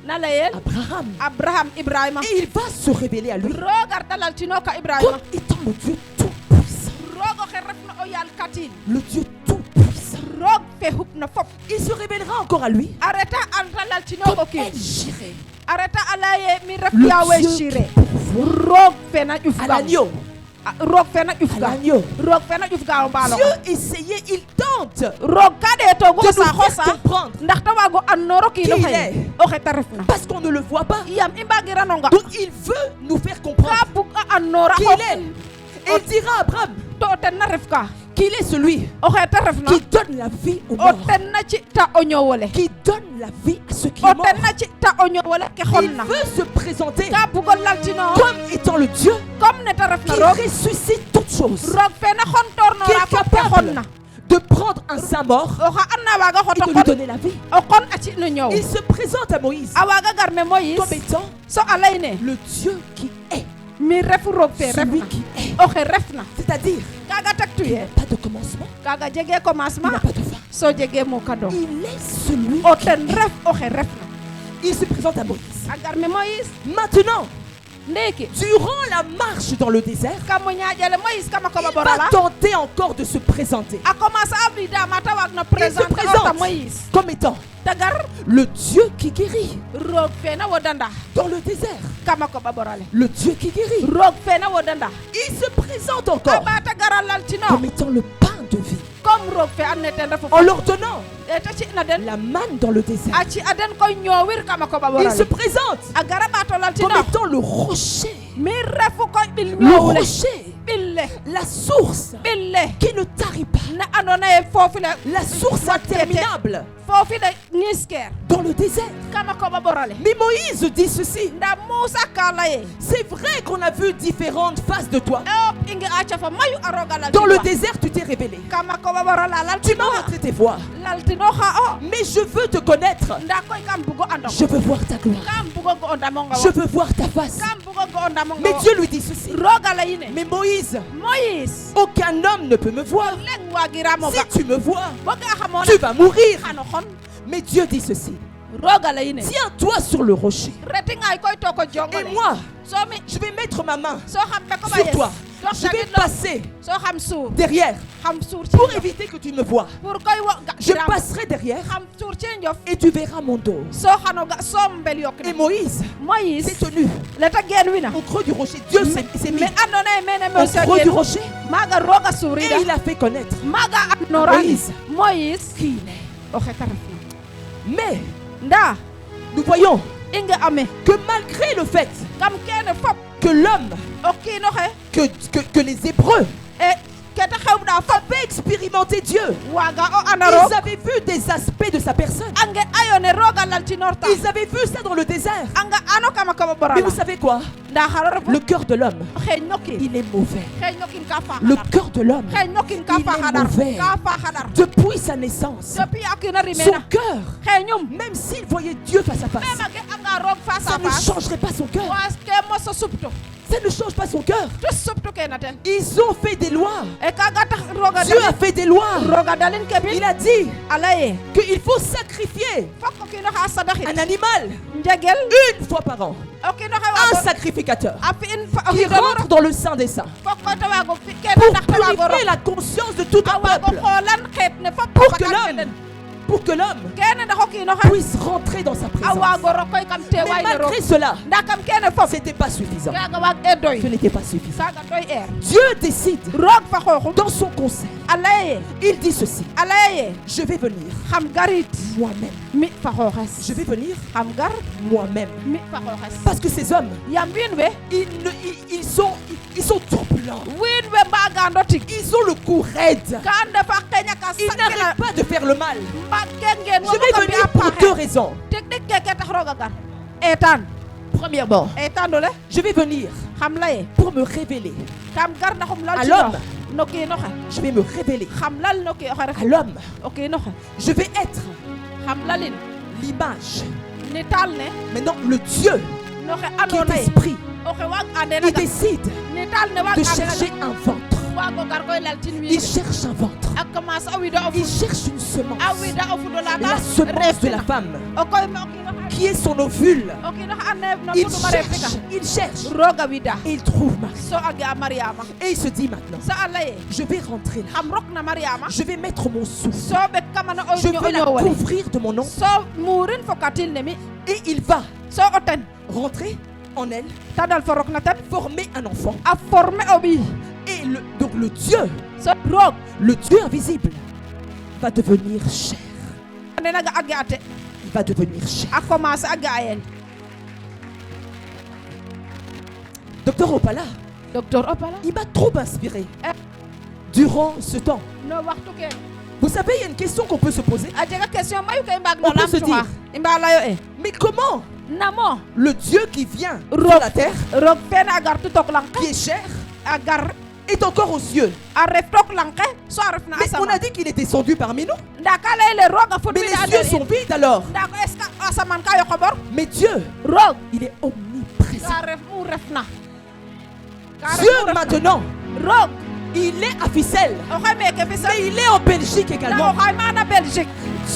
na leyel Abraham. abraham ibrahima Et il va se révéler à lui roog arta laltino ka comme ibrahima étant le Dieu tout-puissant. roog oxe refna o yaal katil Le Dieu tout-puissant. roog fe xupna fop Il se révélera encore à lui a reta arta laltino comme o kiin El Jireh, a reta a leye mi ref le yawe Dieu sire qui pourvoit roog fe na à ƴufgam l'agneau. roog fe na À ƴufga l'agneau. roog fe na ƴufga o mbaalo Dieu essayait, il tente roog ka ɗeetoogu de o nous saaxo faire sa comprendre ndax ta waago andnoor o kiino Qui il xe est. o xe ta refna parce qu'on ne le voit pas. yam i mbagiranonga Donc il veut nous faire ka comprendre bug a andnoor a qui xoox il est. Et il dira à Abraham to o ten na ref ka qu'il est celui o xe ta refna qui donne la vie aux o morts, ten na ci'ta o ñoowole qui donne la vie à ceux qui o sont morts. ten na ci'ta o ñoowole ke Il xonna veut se présenter ka bugo laltino comme étant le Dieu comme ne ta refna qui roog ressuscite toutes choses, roog fe na qui xontoornoora est fop ke capable xonna de prendre un saint mort oxa andna waaga et xoto de lui xon donner la vie. o xon a ci no ñoow Il se présente à Moïse a waaga gar me Moïse comme étant so a lay ne le Dieu qui est, mi refu roog fe celui refna qui est. oxe refna C'est-à-dire, kaga tektu il ye n'a pas de commencement, kaga jege il commencement n'a pas de fin. so jege mukado Il est celui o qui ten est. ref oxe refna Il se présente à Moïse. a gar me Moïse Maintenant, ndiki durant la marche dans le désert, kamo ñaƴele Moïse kama koɓa il va ɓorala tenter encore de se présenter a commencé a vidama ta waag no Il se présente présente ota Moïse comme étant ta gar le Dieu qui guérit roog fe na wodanda dans le désert. kama koɓa ɓorale Le Dieu qui guérit. roog fe na wodanda Il se présente a encore ɓata gara laltino comme étant le pain de vie comme roog fe an ne ten refu en leur donnant eta ci'na den la manne dans le désert. a ci a den koy ñoowir kama koɓa Il se ɓorale présente a gara ɓato laltino comme étant le rocher, mi refu koy ɓil le ñoowle rocher, ɓille la source ɓille qui ne tarit pas, ne andoona ye foofi le la source interminable foofi le ñisker dans le désert. kama koɓa ɓorale Mais Moïse dit ceci, nda Musa ka laye c'est vrai qu'on a vu différentes faces de toi. eop i nge a cafa mayu a rooga Dans le laltinoa désert, tu t'es révélé. kama koɓa ɓorala Tu m'as laltinoa montré tes voies. laltino xa o Mais je veux te connaître. nda koy kam bugo andong Je veux voir ta gloire. kam bugo go o ndamonga Je wo veux voir ta face. kam bugo go o ndamonga Mais wo Dieu lui dit ceci. rooga layine Mais Moïse, Moïse aucun homme ne peut me voir. leng waagiramo ga Si tu me vois, bo ga xamona tu vas mourir. xano xon Mais Dieu dit ceci. rooga layine Tiens-toi sur le rocher. reti ngay koy to ko Et jongole moi, so mi je vais mettre ma main so xam be ko sur ɓayes toi. so Je vais tagit lo passer so xam suur derrière xam suur ci pour njof éviter que tu me vois. pour koy wo ga Je kiram passerai derrière xam suur ci njof et tu verras mon dos. so xano ga som mbel Et yokne Moïse Moïse s'est tenu leta geen wina au creux du rocher. Dieu s'est mis me andoona ye mene me au creux du o rocher maaga rooga et suurida il a fait connaître maaga andnorani Moïse. Moïse qui il est. o xeta refna Mais nda nous voyons i nge ame que malgré le fait kam kene fop que l'homme, o kiinoxe que les Hébreux e ke ta xewɗa fop avaient expérimenté Dieu, waaga o anda roog ils avaient vu des aspects de sa personne. a nge ayone rooga laltinorta Ils avaient vu ça dans le désert. a nga ano kama koɓa Mais ɓorala vous savez quoi? nda xaro refu Le cœur de l'homme, xeeñ no kiin il est mauvais. xeeñ no kiin ka Le faaxadar cœur de l'homme, xeeñ no kiin ka il est faaxadar mauvais. ka faaxadar Depuis sa naissance, depuis a kiina son rimena cœur, xeeñum même s'il voyait Dieu face à face, même a ge anga roog face ça à ne face changerait pas son cœur. was ke moso suptu Ça ne change pas son cœur. tu suptu kena ten Ils ont fait des lois. e kaga tax rooga Dieu a fait des lois. rooga dalin ke bin Il a dit a laye qu'il faut sacrifier fok o kiinoxe a sadaxit un animal njegel une fois par an. o kiinoxe Un waago sacrificateur a fi'in o qui xiidolu rentre dans le sein des saints fok koy te waago fi kene pour ndax te waago purifier roog la conscience de tout a un waago peuple. xoolan xeet ne fop Pour que fagan l'homme, den pour que l'homme kene ndax o kiinoxe puisse rentrer dans sa a présence. waago roog koy kam Mais teewaay ne roog malgré cela, nda kam kene fop c'était pas suffisant. kaaga waag e doy Ce n'était pas suffisant. kaaga doy eer Dieu décide roog fa xooxum dans son conseil. a laye ye Il dit ceci. a laye ye Je vais venir xam garit moi-même. mi fa xooxes Je vais venir xam gar moi-même. mi fa xooxes Parce que ces hommes, yam wiin we ils sont turbulents. wiin we mbaagando tig Ils ont le cou raide. ka ndefa xeña ka Ils sakina n'arrêtent pas de faire le mal. mbaag ke ngeen Je vais venir pour deux raisons. tig tig keke tax rooga gar etan Premièrement, dole je vais venir xam lay pour me révéler. kam gar na xum lal À ci l'homme. no ki no xa Je vais me révéler xam lal no ki oxe ref à l'homme. o ki no xa Je vais être xam lalin l'image. ni tal ne Maintenant, le Dieu no xe qui ando est lay esprit, oxe waag ande il naga décide ni tal ne waag de ande chercher naga un ventre. waago gar koy lal tin Il wiin cherche un ventre. a commence a wido o Il fud cherche une semence. a wida o fudo La laga semence de la femme, o koy me o kiino xa qui est son ovule. o kiino xa ande no Il fuduma ref cherche, il cherche. roga wida Et il trouve Marie. so a ga mariama Et il se dit maintenant, so a laye je vais rentrer là. xam rok na mariama Je vais mettre mon souffle. so ɓek kamana o Je vais la ñowole couvrir de mon nom. so murin fo katil ne mi Et il va so o ten rentrer en elle, ta dal fo rok na ten former un enfant. a former o ɓiy Et donc le Dieu, so roog le Dieu invisible, va devenir chair. ande naga a ga te Il va devenir chair. a commencer a ga yen Docteur Opala, docteur Opala il m'a trop inspiré durant ce temps. no waxtu ke Vous savez, il y a une question qu'on peut se poser. a jega question mayu ke i mbaag no On peut se lamtuxa dire. i mba layo Mais comment namo le Dieu qui vient sur roog la terre, roog fene a gar tu tok lang qui ke est chair, a gar est encore aux cieux? a ref tok lang ke so a ref na Mais on asaman a dit qu'il est descendu parmi nous. nda ka leyele roog a fud Mais wiin les ando cieux sont vides alors. nda ko est ce que asaman ka yoqo bor Mais Dieu, roog il est omniprésent. ka ref mu ref na Ka ref Dieu mu ref na. maintenant, roog il est à Ficelle. oxey meke fi Mais il est en Belgique nda également. oxay mana Belgique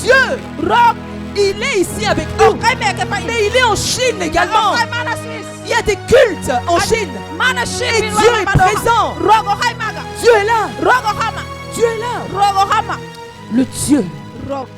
Dieu, roog il est ici avec nous. oxey meke fa in Mais il est en Chine également. oxay mana Suisse Il y a des cultes en Chine. mana Chine Et wiin Dieu wana est ma ɗoxa. présent. roog oxay maga Dieu est là. roog oxama Dieu est là. roog oxama Le Dieu, roog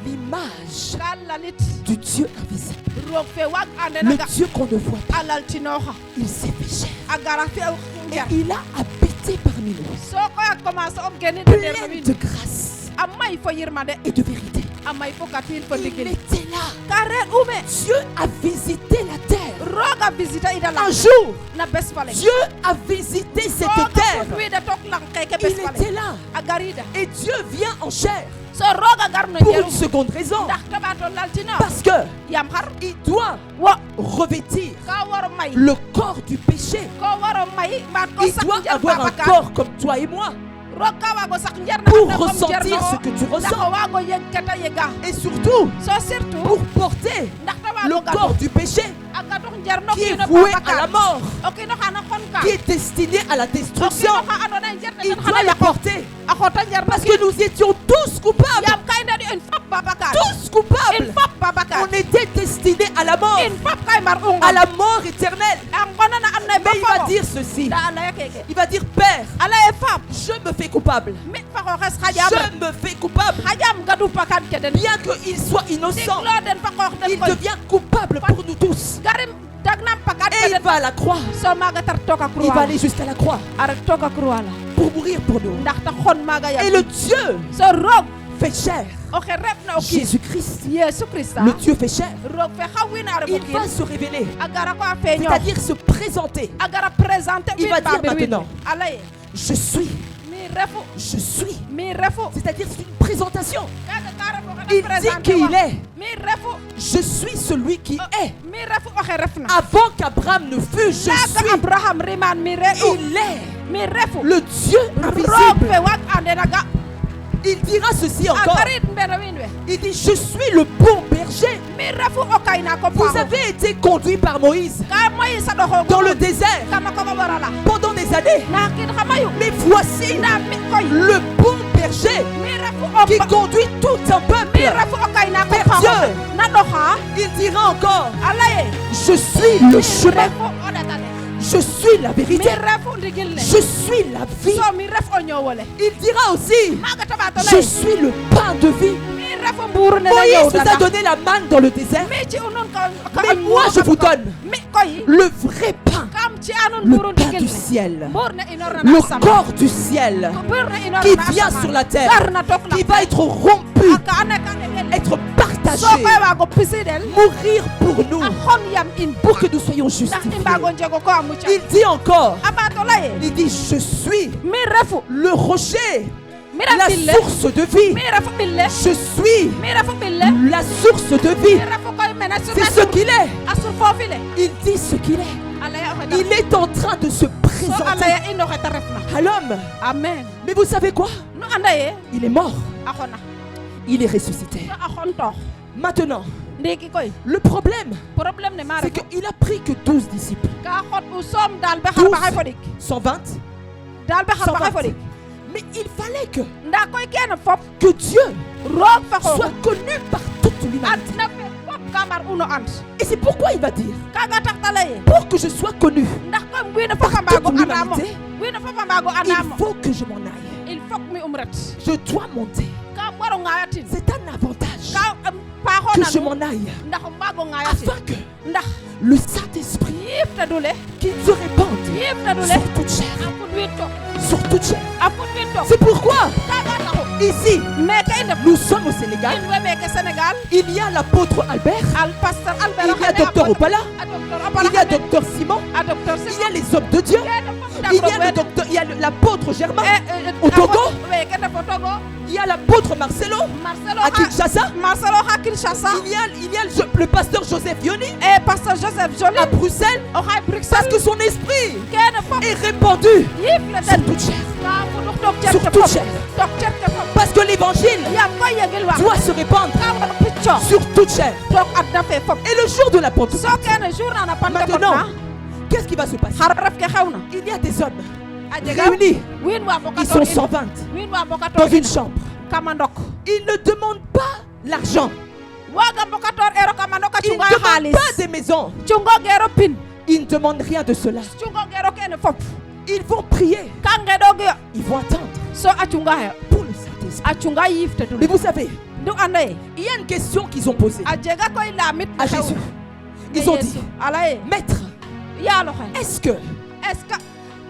l'image ka lalit du Dieu invisible. roog fe waag ande Le naga Dieu qu'on ne voit pas. a laltinooxa Il s'est fait chair. a gara fi Et njar il a habité parmi nous. so koy a commencer o genin no nder no Plein wiin de grâce a may fo yirmande et de vérité. a may fo katin fo Il ndigil était là. ka re ume Dieu a visité la terre. roog a visita ida Un lang jour, na bes fa leng Dieu a visité cette roog a terre. fud wiida tok lang keke Il bes fa était leng là. a garida Et Dieu vient en chair so roog a gar no pour njerum une seconde raison. ndax te ɓaato laltino Parce que yam xar il doit wo revêtir ka waro may le corps du péché. ko waro may mbaat ko Il sak doit njer avoir un Babacar corps comme toi et moi roog ka waago sak njer na pour ando comme ressentir njer ce no que tu ndax ressens. o waago yeg kete yega Et surtout, so surtout pour porter ndax te le waago corps gadu du péché a gadux njer no qui est kiino voué à la Babacar mort, o kiino xa na xon ka qui est destiné à la o destruction. kiino xa andoona yee njer ne Il ten doit xana le yaqo porter. a xota njer no Parce que nous étions tous coupables. yam ka i ndadi in fop Babacar Tous in coupables. fop Babacar On était destinés à la mort, in fop ka i mar à unga la mort éternelle. a nqona na andona Mais yee il va bo dire ceci. nda a laya keke Il va dire, Père, a laya fap je me fais coupable. mi fa xooxes xaƴam Je me fais coupable. xaƴam gadu pakan ke den Bien qu'il soit innocent, digloo den fa qoox den il koy devient coupable pour nous tous. garim dagnam pakan Et ke il den va à la croix. so maaga tar took a Il croix va aller jusqu'à la croix a ret took a croix la pour mourir pour nous. ndax ta xon maaga Et yam le Dieu so roog fait chair. oxe refna o kiin Jésus-Christ, Yesu Christa le Dieu fait chair. roog fe xa wiin a ref o Il va kiin se révéler, a gara ko a feeñoox c'est-à-dire se présenter. a gara présenter Il wiin va dire babir wiin maintenant. we a laye Je suis, mi refu je suis. mi refu C'est-à-dire c'est une présentation. kaga ka ref oxe Il na dit présenter qu'il wa est. mi refu Je suis celui qui est. mi refu oxe refna Avant qu'Abraham ne fût, je laga suis. Abraham riman mi re'u Il est mi refu le Dieu roog invisible. fe waag ande naga Il dira ceci a encore. garit mbeno wiin we Il dit, je suis le bon berger. mi refu o kaynaako Vous paaxu avez été conduit par Moïse ka Moïse a ɗoxoogu dans le désert kama koɓa ɓorala pendant des années. na kiin xa mayu Mais voici nda mi koy le bon berger mi refu o qui conduit tout un mi peuple. refu o kaynaako Vers paaxu Dieu. na ɗoxa Il dira encore, a laye je suis le mi chemin, refu o ɗatale je suis la mi vérité, refu ndigil ne je suis la vie. so mi ref o ñoowole Il dira aussi, maaga ta ɓaato je lay suis le pain de vie. mi refu mbuuru ne na Moïse vous a ñoowdana donné la manne dans le désert, mi ci unun ka mais moi je vous donne mi koy le vrai pain, kam ci anun mbuuru le pain ndigil du ne ciel, mbuur ne inorna na le asamaan corps du ciel mbuur ne inorna qui na vient asamaan sur la terre, gar na took qui la va être rompu, aka ane ka ɗegel être so partagé, koy waago pisidel mourir pour nous, a xon yam in pour que nous soyons ndax i justifiés. mbaago njego ko a muca Il dit encore, a ɓaato laye il dit, je suis mi refu le rocher Mira la bille. source de vie. Mira fu bille. Je suis Mira fu bille. la source de vie. Mira fu koy mena sur C'est ce qu'il est. asur fofile. Il dit ce qu'il est. Alaya oxeta. Il est en train de se So présenter alaya ino xeta refna. à l'homme. Amen. Mais vous savez quoi? Nu andaye Il est mort. axona. Il est ressuscité. So axon tox. Maintenant, Ndiki koy. le problème, Problème ne ma c'est refu. qu'il a pris que 12 disciples. Ka xot u soom dal be xar baxay fodik. 120. Dal be xar baxay 120. fodik. Mais il fallait que Nda koy kene fop que Dieu roog fa xoox. soit connu par toute l'humanité. Adna fe fop ka mbar uno and. Et c'est pourquoi il va dire, Kaga tax ta laye. pour que je sois connu, Ndax koy wiina Par fop a mbaago toute andamo. l'humanité, Wiina fop a mbaago il andamo. faut que je m'en aille. Il faut que mi umret. Je dois monter. Ka waro ngayatin. C'est un avantage Ka paaxo que je nanu. m'en aille. Ndax o mbaago ngayatin. Afin que Ndax le Saint-Esprit yiif ta dule. qu'il se répande Yiif ta dule. sur toute chair. A fut wiin tok. Sur toute chair. A fut wiin tok. C'est pourquoi Kaga taxu. ici, Meke i ndef. nous sommes au Sénégal. In we meke Sénégal. Il y a l'apôtre Albert. Al pasteur Albert Il y a docteur Opala. A docteur Opala. Il y a docteur Simon. A docteur Il Simon. y a les hommes de Dieu. Il y a le docteur, il y a l'apôtre Germain. Au Togo. Weke ndef o Togo. Il y a l'apôtre Marcelo Marcelo à Kinshasa. Marcelo ha Kinshasa. Il y a le pasteur Joseph Yoni Et pasteur Joseph Joly. à Bruxelles. O xay Parce Bruxelles. que son esprit Kene fop est répandu yiif la sur den. toute chair. Ka fuduk tok cer Sur ke toute fop. chair. Tok cer ke fop. Parce que l'évangile Yam koy yegil wax. doit se répandre Ka war picco. sur toute chair. Tok adna fe fop. Et le jour de la Pentecôte, So kene jour na na Pentecôte maintenant, na. qu'est-ce qui va se passer? Xar ref ke xewna. Il y a des hommes A jega réunis. wiin wa Ils sont mbokator 120 wiin wa dans mbokator une chambre. kama ndok. Ils ne demandent pas l'argent. Waga mbokator ero kama ndok a Ils ne cunga demandent xaalis. pas des maisons. Cungo gero pin. Ils ne demandent rien de cela. Cungo gero kene fop. Ils vont prier. Ka ngeɗoge yo. Ils vont attendre So a cunga yo. pour le Saint-Esprit. A cunga yiif te Mais dul. vous savez, Ndu anda ye. il y a une question qu'ils ont posée A jega koy lamit à xew. Jésus. Ils ont dit, ala ye. Maître, Yaalo xe. est-ce que Est-ce que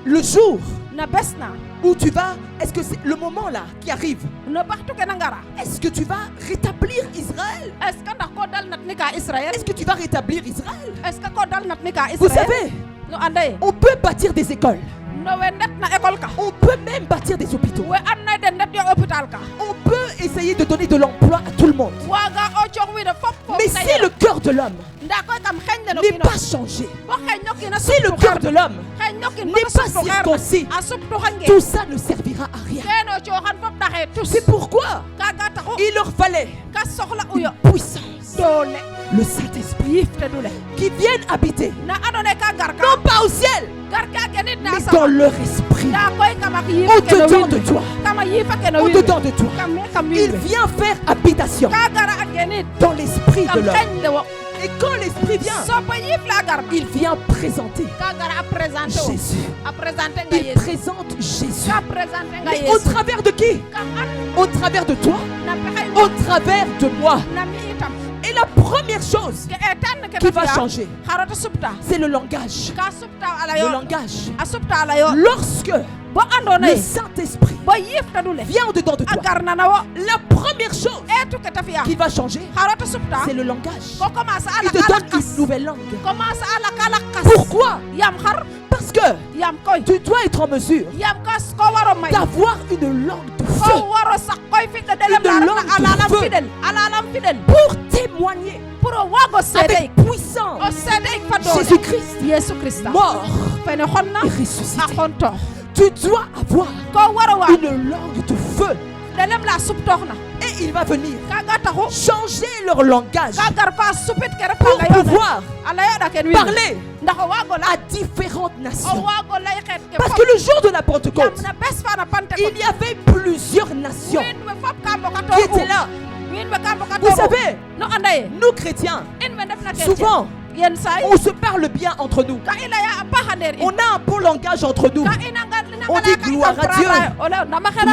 le jour na bes na où tu vas, est-ce que c'est le moment là qui arrive, no baxtu ke na ngara. est-ce que tu vas rétablir Israël? Est-ce que ndax ko dal nat ni ka Israël? Est-ce que tu vas rétablir Israël? Est-ce que ko dal nat ni ka Vous Israël? savez, No anda ye. on peut bâtir des écoles. No we ndet na école ka. On peut même bâtir des hôpitaux. We an na den ndet yo hôpital ka. On peut essayer de donner de l'emploi à tout le monde. Waga o cox wiin we fop fop Mais na si ye. le cœur de l'homme Nda koy kam xeñ le no n'est kiino. pas changé, Bo xeñ no kiino si le cœur de l'homme xeñ no kiin n'est pas circoncis, a suptu xange. tout ça ne servira à rien. Keno coxan fop daxe tus. C'est pourquoi Kaga taxu il leur fallait ka soxla uyo. une puissance, Doole. le Saint-Esprit, Yiif te dule. qui vienne habiter, Na andoona yee ka gar ka. non pas au ciel, Gar ka genit na mais sama. dans leur esprit, Nda koy kamak yiif ke no au-dedans wiin de we. toi, Kama yiifa ke no wiin we. au-dedans de toi. Kam me kam Il wiin we. vient faire habitation Ka gara a genit. dans l'esprit de Kam l'homme. xeñ le wo. Et quand l'esprit vient, So pa yiif la gar. il vient présenter Ka gara a présenter wo. Jésus. A présenter nga Il Yesu. présente Jésus. Ka présenter nga Mais au Yesu. travers de qui? Kam an Au travers de toi, na pexey wo. au travers de moi. Na mi itam. Et la première chose Ke etan ke qui va ta fi'a. changer, Xarata supta. c'est le langage. Ka supta ala Le yo. langage. A supta ala yo. Lorsque Bo andoona le yee. Saint-Esprit Bo yiif te dule. vient au-dedans de A toi, gar nana wo. la première chose Etu ke ta fi'a. qui va changer, Xarata supta. c'est le langage. Ko commence a Il la te donne kalakas. une nouvelle langue. Commence a la kalakas. Pourquoi? Yam xar. Parce que Yam koy. tu dois être en mesure Yam kas ko waro may. d'avoir une langue de Ko feu waro sax koy fi de delem Une la langue rek de na alalam feu. fidèle. Alalam fidèle. pour témoigner Pour o wago seede. avec puissance. O seede fa doole. Jésus-Christ, Yesu Krista. mort Fene xon na. et A ressuscité. xon tox. Tu dois avoir Ko waro wa. une langue de feu. Delem la sup tox na. Et il va venir Kaga taxu. changer leur langage Ka gar fa supit ke rek pour ala yo. pouvoir Ala yo da ken wiin. parler Ndax o wago la. à différentes O nations. wago lay xeet ke Parce fop. que le jour de la Yam Pentecôte, na bes fa na Pentecôte. il y avait plusieurs nations Wiin we fop ka qui mbokatoru. étaient là. Wiin we ka mbokatoru. Vous savez, No anda ye. nous chrétiens, In we ndef na ke souvent, yenn saay. on se parle bien entre nous. Ka i laya a paxaneer in. On a un bon langage entre nous. Ka i nanga On dit gloire à Dieu.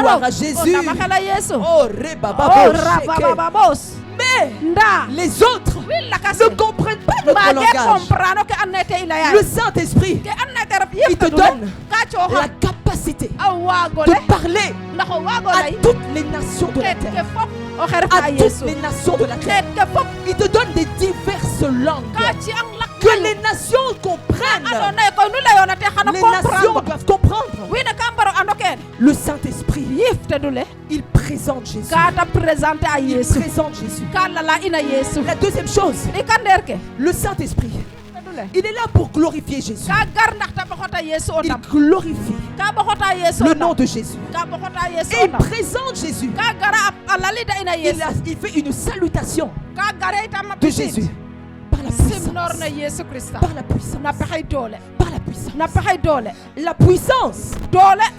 Gloire à Jésus. Namaxela Yesu. Oh, Oh, rebababo, sheke. rabababos. Mais Nda. les autres Wiin lakas ne comprennent pas notre Mbaage langage. comprendre ke and naye te i laya. Le Saint-Esprit, Ke and naye te ref il yëpp te te dule. donne Ka la cooxan capacité a waago de le. parler Ndax o waago à lay. toutes les nations de la Xeet terre. ke fop oxe ref À a toutes Yesu. les nations de la terre. Xeet ke fop Il te donne des diverses langues ka ci ang lak que les nations comprennent. andoona yee koy nu layoona te xana Les nations comprendre. doivent comprendre. Wiin we ka mbaro ando kene. Le Saint-Esprit Yiif il présente Jésus. Il présente Jésus. La deuxième chose, le Saint-Esprit. Il est là pour glorifier Jésus. Il glorifie le nom de Jésus. Et il présente Jésus. Il fait une salutation de Jésus. Par la puissance. Par la puissance. Par la puissance. La puissance,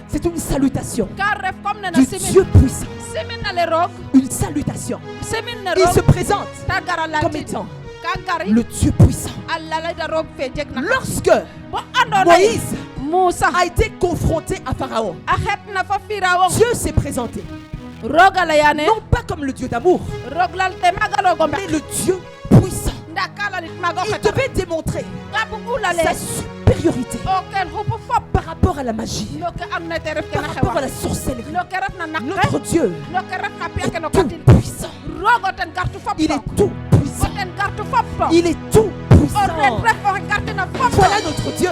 c'est une salutation du Dieu puissant. Une salutation. Il se présente comme étant le Dieu puissant. Lorsque Moïse a été confronté à Pharaon, Dieu s'est présenté. Non pas comme le Dieu d'amour, mais le Dieu puissant. Il devait démontrer sa supériorité par rapport à la magie, par rapport à la sorcellerie. Notre Dieu est tout puissant. Il est tout puissant. Il est tout puissant. Voilà notre Dieu.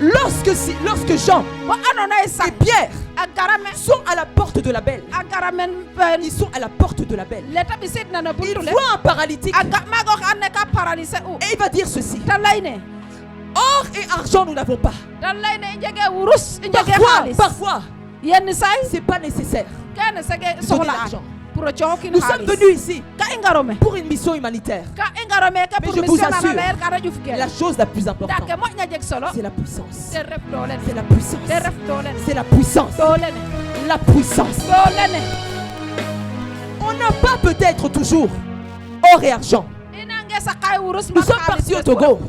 Lorsque Jean et Pierre sont à la porte de la belle, ils sont à la porte de la belle. Il voit un paralytique et il va dire ceci: or et argent nous n'avons pas. Parfois c'est pas nécessaire de donner l'argent. Nous sommes venus ici pour une mission humanitaire. Mais je vous assure, la chose la plus importante, c'est la puissance. C'est la puissance. C'est la puissance. La puissance. On n'a pas peut-être toujours or et argent. Nous sommes partis au Togo,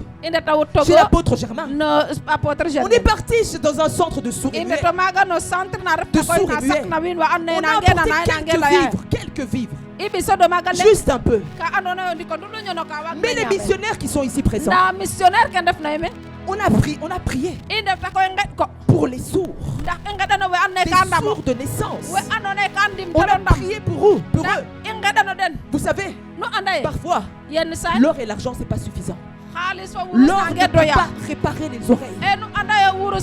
chez l'apôtre Germain. On est parti dans un centre de sourds et muets. On a apporté quelques vivres. Juste un peu. Mais les missionnaires qui sont ici présents, on a prié pour les sourds. Les sourds de naissance. On a prié pour eux. Vous savez, parfois, l'or et l'argent, c'est pas suffisant. L'or ne peut pas réparer les oreilles.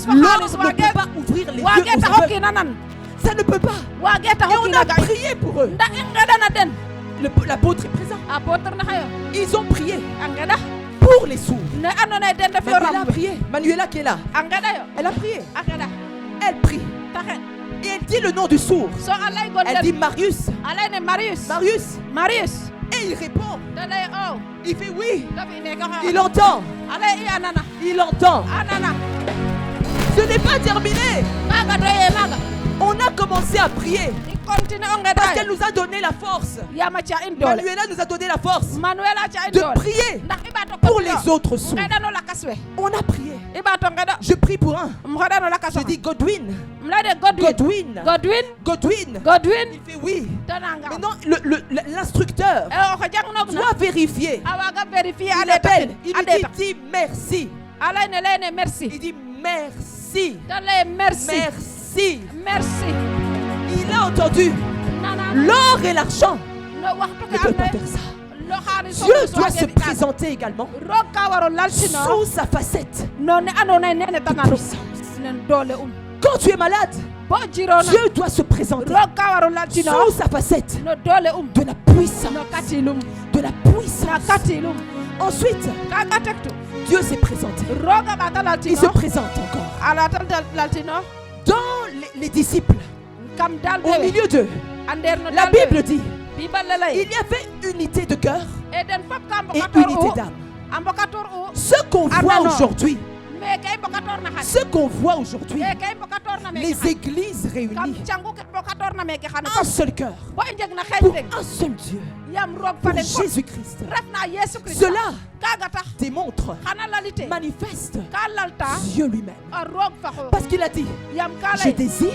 L'or ne peut pas ouvrir les yeux aux aveugles. Ça ne peut pas. Et on a prié pour eux. L'apôtre est présent. Ils ont prié pour les sourds. Manuela a prié. Manuela qui est là, elle a prié. Elle prie. Et elle dit le nom du sourd. Elle dit Marius. Marius. Et il répond. Il fait oui. Il entend. Il entend. Ce n'est pas terminé. On a commencé à prier parce qu'elle nous a donné la force. Manuela nous a donné la force de prier pour les autres sourds. On a prié. Je prie pour un. Je dis Godwin. Il fait oui. Maintenant, l'instructeur doit vérifier. Il appelle. Il lui dit merci. Il dit merci. Merci. Il a entendu. L'or et l'argent ne peuvent pas faire ça. Dieu doit se présenter également sous sa facette de puissance. Quand tu es malade, Dieu doit se présenter sous sa facette de la puissance. De la puissance. Ensuite, Dieu s'est présenté. Il se présente encore. Dans les disciples, au milieu d'eux, la Bible dit il y avait unité de cœur et unité d'âme. Ce qu'on voit aujourd'hui, les églises réunies, un seul cœur, pour un seul Dieu, pour Jésus-Christ. Cela démontre, manifeste Dieu lui-même. Parce qu'il a dit, je désire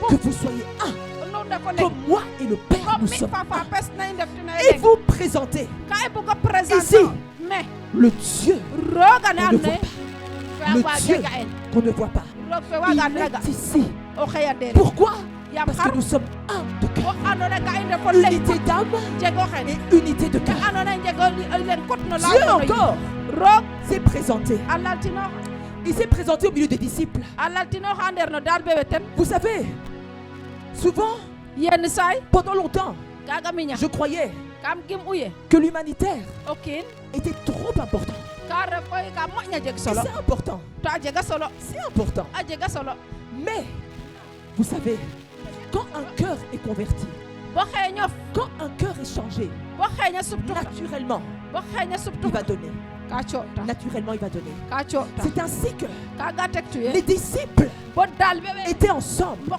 que vous soyez un, comme moi et le Père nous sommes un. Et vous présentez ici le Dieu qu'on ne voit pas. Il est ici. Pourquoi? Parce que nous sommes un de cœur. Unité d'âme et unité de cœur. Dieu encore s'est présenté. Il s'est présenté au milieu des disciples. Vous savez, Souvent, pendant longtemps, je croyais que l'humanitaire était trop important. C'est important. C'est important. Mais, vous savez, quand un cœur est converti, quand un cœur est changé, naturellement, il va donner. Naturellement, il va donner. C'est ainsi que les disciples étaient ensemble.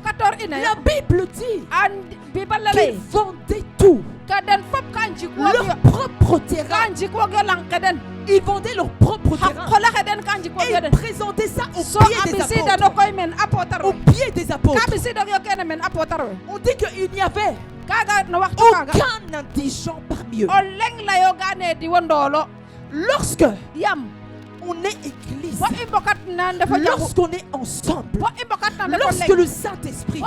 La Bible dit qu'ils vendaient tout. Leur propre terrain. Ils vendaient leur propre terrain. Et ils présentaient ça au pied des apôtres. On dit qu'il n'y avait aucun indigent parmi eux. Lorsque on est église, lorsqu'on est ensemble, lorsque le Saint-Esprit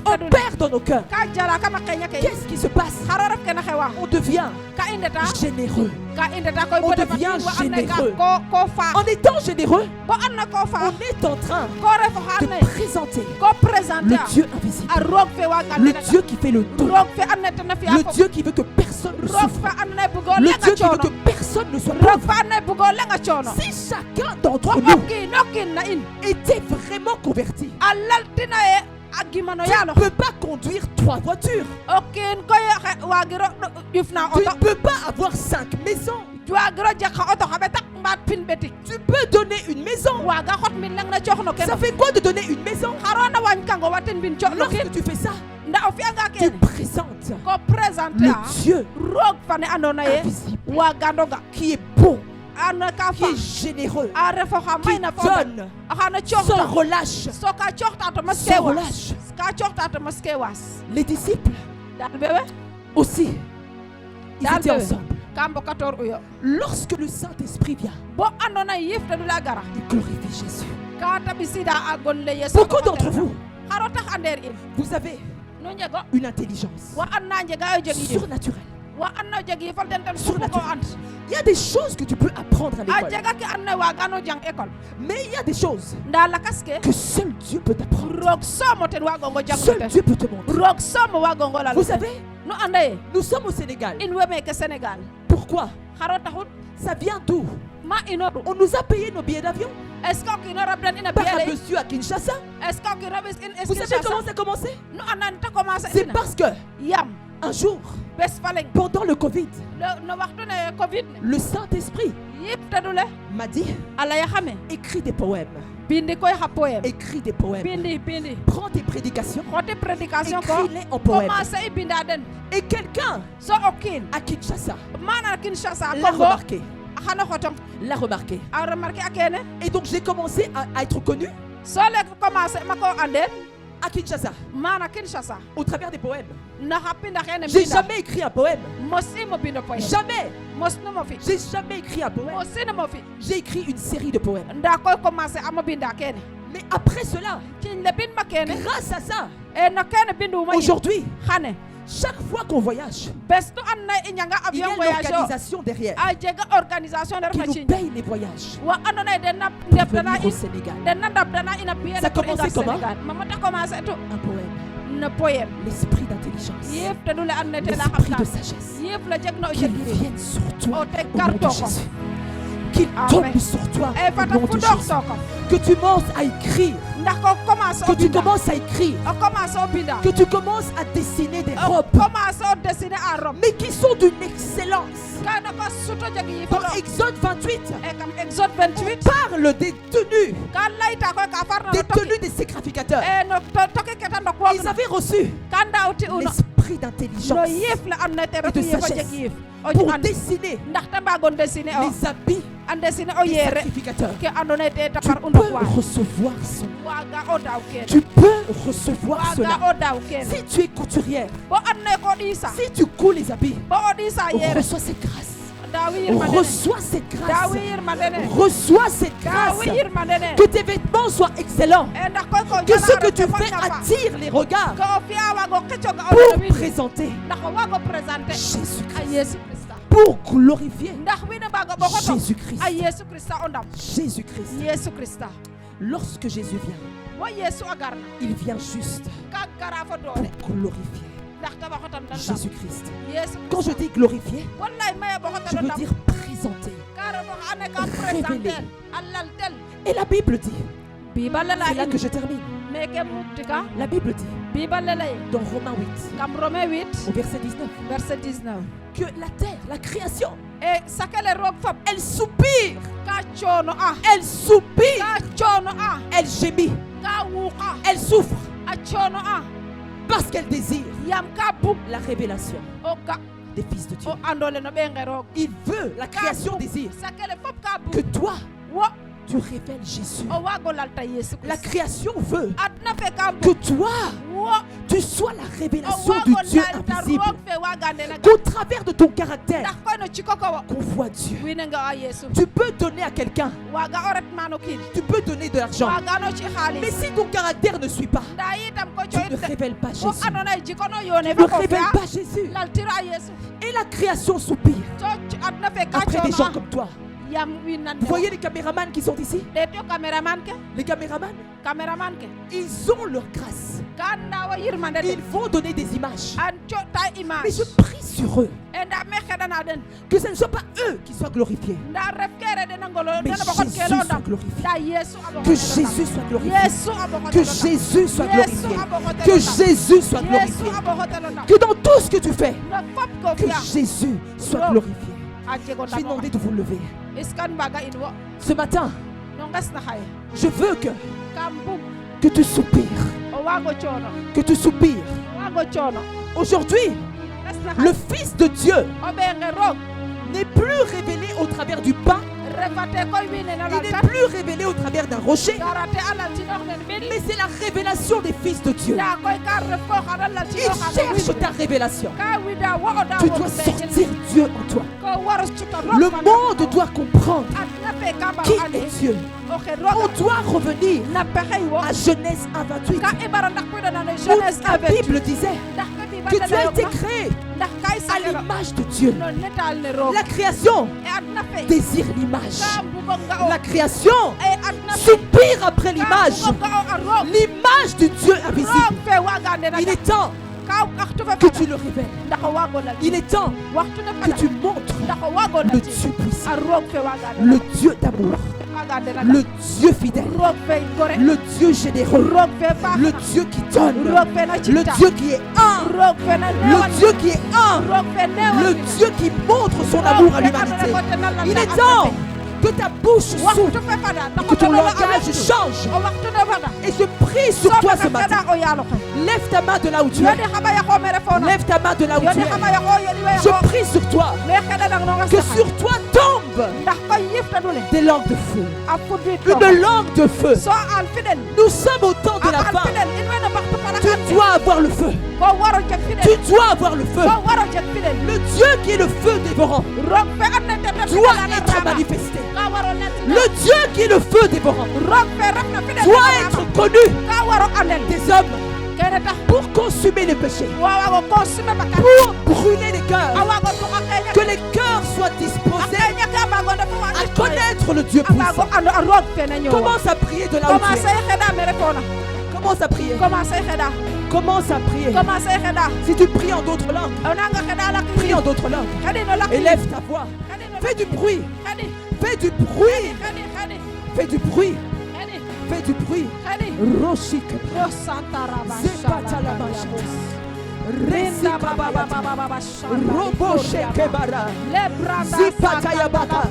opère dans nos cœurs, qu'est-ce qui se passe? On devient généreux. On devient généreux. En étant généreux, on est en train de présenter le Dieu invisible, le Dieu qui fait le tout, le Dieu qui veut que personne ne souffre, le Dieu qui veut que personne ne soit pauvre. Si chacun d'entre nous était vraiment converti, tu ne peux pas conduire 3 voitures. Tu ne peux pas avoir 5 maisons. Tu peux donner une maison. Ça fait quoi de donner une maison? Lorsque tu fais ça, tu présentes le Dieu invisible, qui est bon, qui est généreux, qui donne sans relâche. Sans relâche. Les disciples aussi, ils étaient ensemble. Lorsque le Saint-Esprit vient, il glorifie Jésus. Beaucoup d'entre vous, vous avez une intelligence surnaturelle. Il y a des choses que tu peux apprendre à l'école. Mais il y a des choses que seul Dieu peut t'apprendre. Seul Dieu peut te montrer. Vous savez, nous sommes au Sénégal. Pourquoi? Ça vient d'où? On nous a payé nos billets d'avion par un monsieur à Kinshasa. Vous savez comment ça a commencé? C'est parce que un jour, pendant le Covid, le Saint-Esprit m'a dit, écris des poèmes. Écris des poèmes. Prends tes prédications. Écris-les en poèmes. Et quelqu'un à Kinshasa l'a remarqué. Et donc j'ai commencé à être connu à Kinshasa au travers des poèmes. J'ai jamais écrit un poème. Jamais. J'ai jamais écrit un poème. J'ai écrit une série de poèmes. Mais après cela, grâce à ça, aujourd'hui, chaque fois qu'on voyage, il y a l'organisation derrière qui nous paye les voyages pour venir au Sénégal. Ça a commencé comment? Un poème. L'esprit d'intelligence, l'esprit de sagesse, qu'il vienne sur toi au nom de Jésus. Qu'il tombe sur toi au nom de Jésus. Que tu commences à écrire. Que tu commences à écrire. Que tu commences à dessiner des robes. Mais qui sont d'une excellence. Dans Exode 28, on parle des tenues. Des tenues des sacrificateurs. Ils avaient reçu l'esprit d'intelligence et de sagesse pour dessiner les habits des sacrificateurs. Tu peux recevoir cela. Tu peux recevoir cela. Si tu es couturière, si tu couds les habits, reçois cette grâce. Reçois cette grâce. Reçois cette grâce. Que tes vêtements soient excellents. Que ce que tu fais attire les regards pour présenter Jésus-Christ. Pour glorifier Jésus-Christ. Jésus-Christ. Lorsque Jésus vient, Il vient juste pour glorifier Jésus-Christ. Quand je dis glorifier, je veux dire présenter, révéler. Et la Bible dit, c'est là que je termine. La Bible dit dans Romains 8 au verset 19 que la terre, la création, elle soupire, elle gémit, elle souffre parce qu'elle désire la révélation des fils de Dieu. Il veut, la création désire que toi tu révèles Jésus. La création veut que toi tu sois la révélation du Dieu invisible. Qu'au travers de ton caractère, qu'on voit Dieu. Tu peux donner à quelqu'un, tu peux donner de l'argent, mais si ton caractère ne suit pas, tu ne révèles pas Jésus. Tu ne révèles pas Jésus. Et la création soupire après des gens comme toi. Vous voyez les caméramans qui sont ici? Les caméramans, ils ont leur grâce. Ils vont donner des images. Mais je prie sur eux que ce ne soit pas eux qui soient glorifiés, mais Jésus soit glorifié. Que Jésus soit glorifié. Que Jésus soit glorifié. Que Jésus soit glorifié. Que dans tout ce que tu fais, que Jésus soit glorifié. Je vais demander de vous lever. Ce matin, je veux que tu soupires. Que tu soupires. Aujourd'hui, le Fils de Dieu n'est plus révélé au travers du pain. Il n'est plus révélé au travers d'un rocher, mais c'est la révélation des fils de Dieu. Il cherche ta révélation. Tu dois sortir Dieu en toi. Le monde doit comprendre qui est Dieu. On doit revenir à Genèse 1:28, où la Bible disait que tu as été créé à l'image de Dieu. La création désire l'image. La création soupire après l'image. L'image du Dieu invisible. Il est temps que tu le révèles. Il est temps que tu montres le Dieu puissant, le Dieu d'amour, le Dieu fidèle, le Dieu généreux, le Dieu qui donne, le Dieu qui est un, le Dieu qui est un, le Dieu qui montre son amour à l'humanité. Il est temps que ta bouche s'ouvre, que ton langage change. Et je prie sur toi ce matin. Lève ta main de là où tu es. Lève ta main de là où tu es. Je prie sur toi que sur toi tombe des langues de feu. Une langue de feu. Nous sommes au temps de la fin. Tu dois avoir le feu. Tu dois avoir le feu. Le Dieu qui est le feu dévorant doit être manifesté. Le Dieu qui est le feu dévorant doit être connu des hommes pour consumer les péchés, pour brûler les cœurs, que les cœurs soient disposés à connaître le Dieu puissant. Commence à prier de là où tu es. Commence à prier. Commence à prier. Si tu pries en d'autres langues, prie en d'autres langues. Élève ta voix. Fais du bruit. Fais du bruit. Fais du bruit. Fais du bruit. Roshik. Robo Shekebara, Zipatayabaka,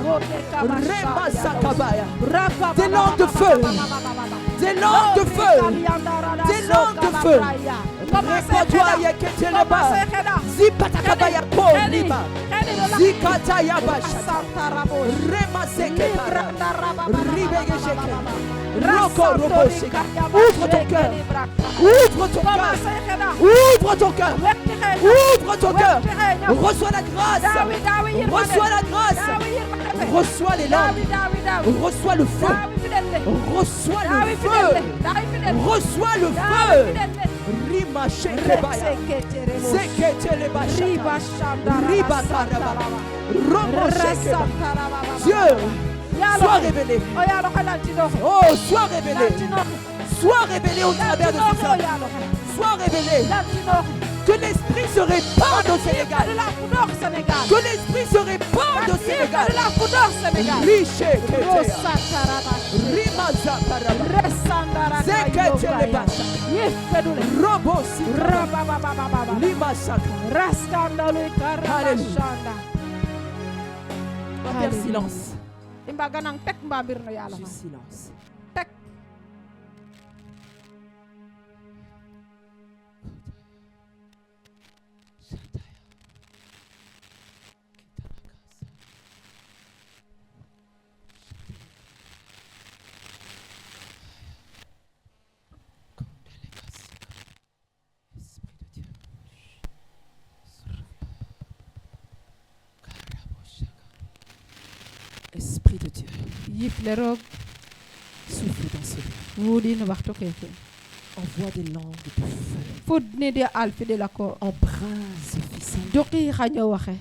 Remasakabaya. Des langues de feu, des langues de feu, des langues de feu. Rekotoya Keteleba, Zipatakabaya Poliba, Zikatayabasha, Remasekebara, Ribegesheke, Roko Robosheka. Ouvre ton cœur, ouvre ton cœur, ouvre ton cœur. Ouvre ton cœur. Reçois la grâce. Reçois la grâce. Reçois les langues. Reçois le feu. Reçois le feu. Reçois le feu. Rima shekebaya. Zeketelebasha. Riba karaba. Robo shekebaya. Dieu, sois révélé. Oh, sois révélé. Sois révélé au travers de tout ça. Sois révélé. Que l'esprit se répande au Sénégal. Que l'esprit se répande au Sénégal. Riche silence. Juste silence. Esprit de Dieu, souffle dans ce lieu. Envoie des langues de feu. Embrase, Fils Saint.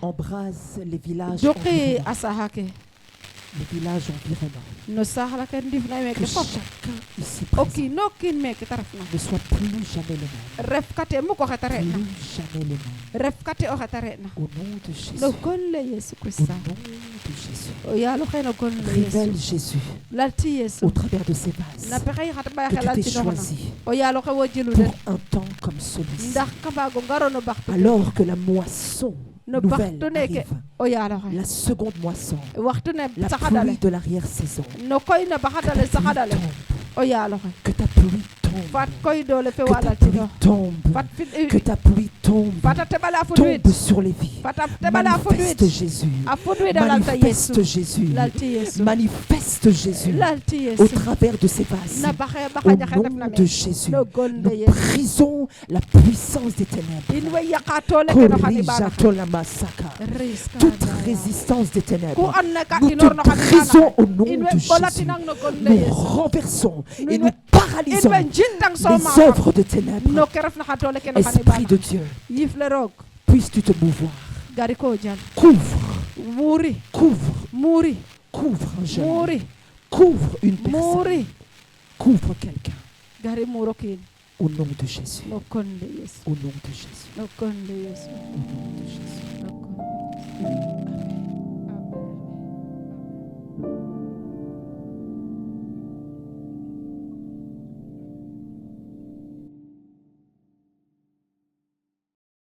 Embrase les villages environnants. Les villages environnants. Que chacun ici présent ne soit plus jamais le même. Plus jamais le même. Au nom de Jésus. Au nom de Jésus. Révèle Jésus au travers de ces vases que tu t'es choisi pour un temps comme celui-ci. Alors que la moisson nouvelle arrive, la seconde moisson, la pluie de l'arrière-saison, que ta pluie tombe, que ta pluie tombe sur les vies. Manifeste Jésus, manifeste Jésus, manifeste Jésus au travers de ces vases. Au nom de Jésus, nous brisons la puissance des ténèbres. Toute résistance des ténèbres, nous te brisons au nom de Jésus. Nous renversons et nous paralysons les œuvres de ténèbres. Esprit de Dieu, puisses-tu te mouvoir. Couvre, couvre un jeune, couvre une personne, couvre quelqu'un. Au nom de Jésus. Au nom de Jésus. Au nom de Jésus.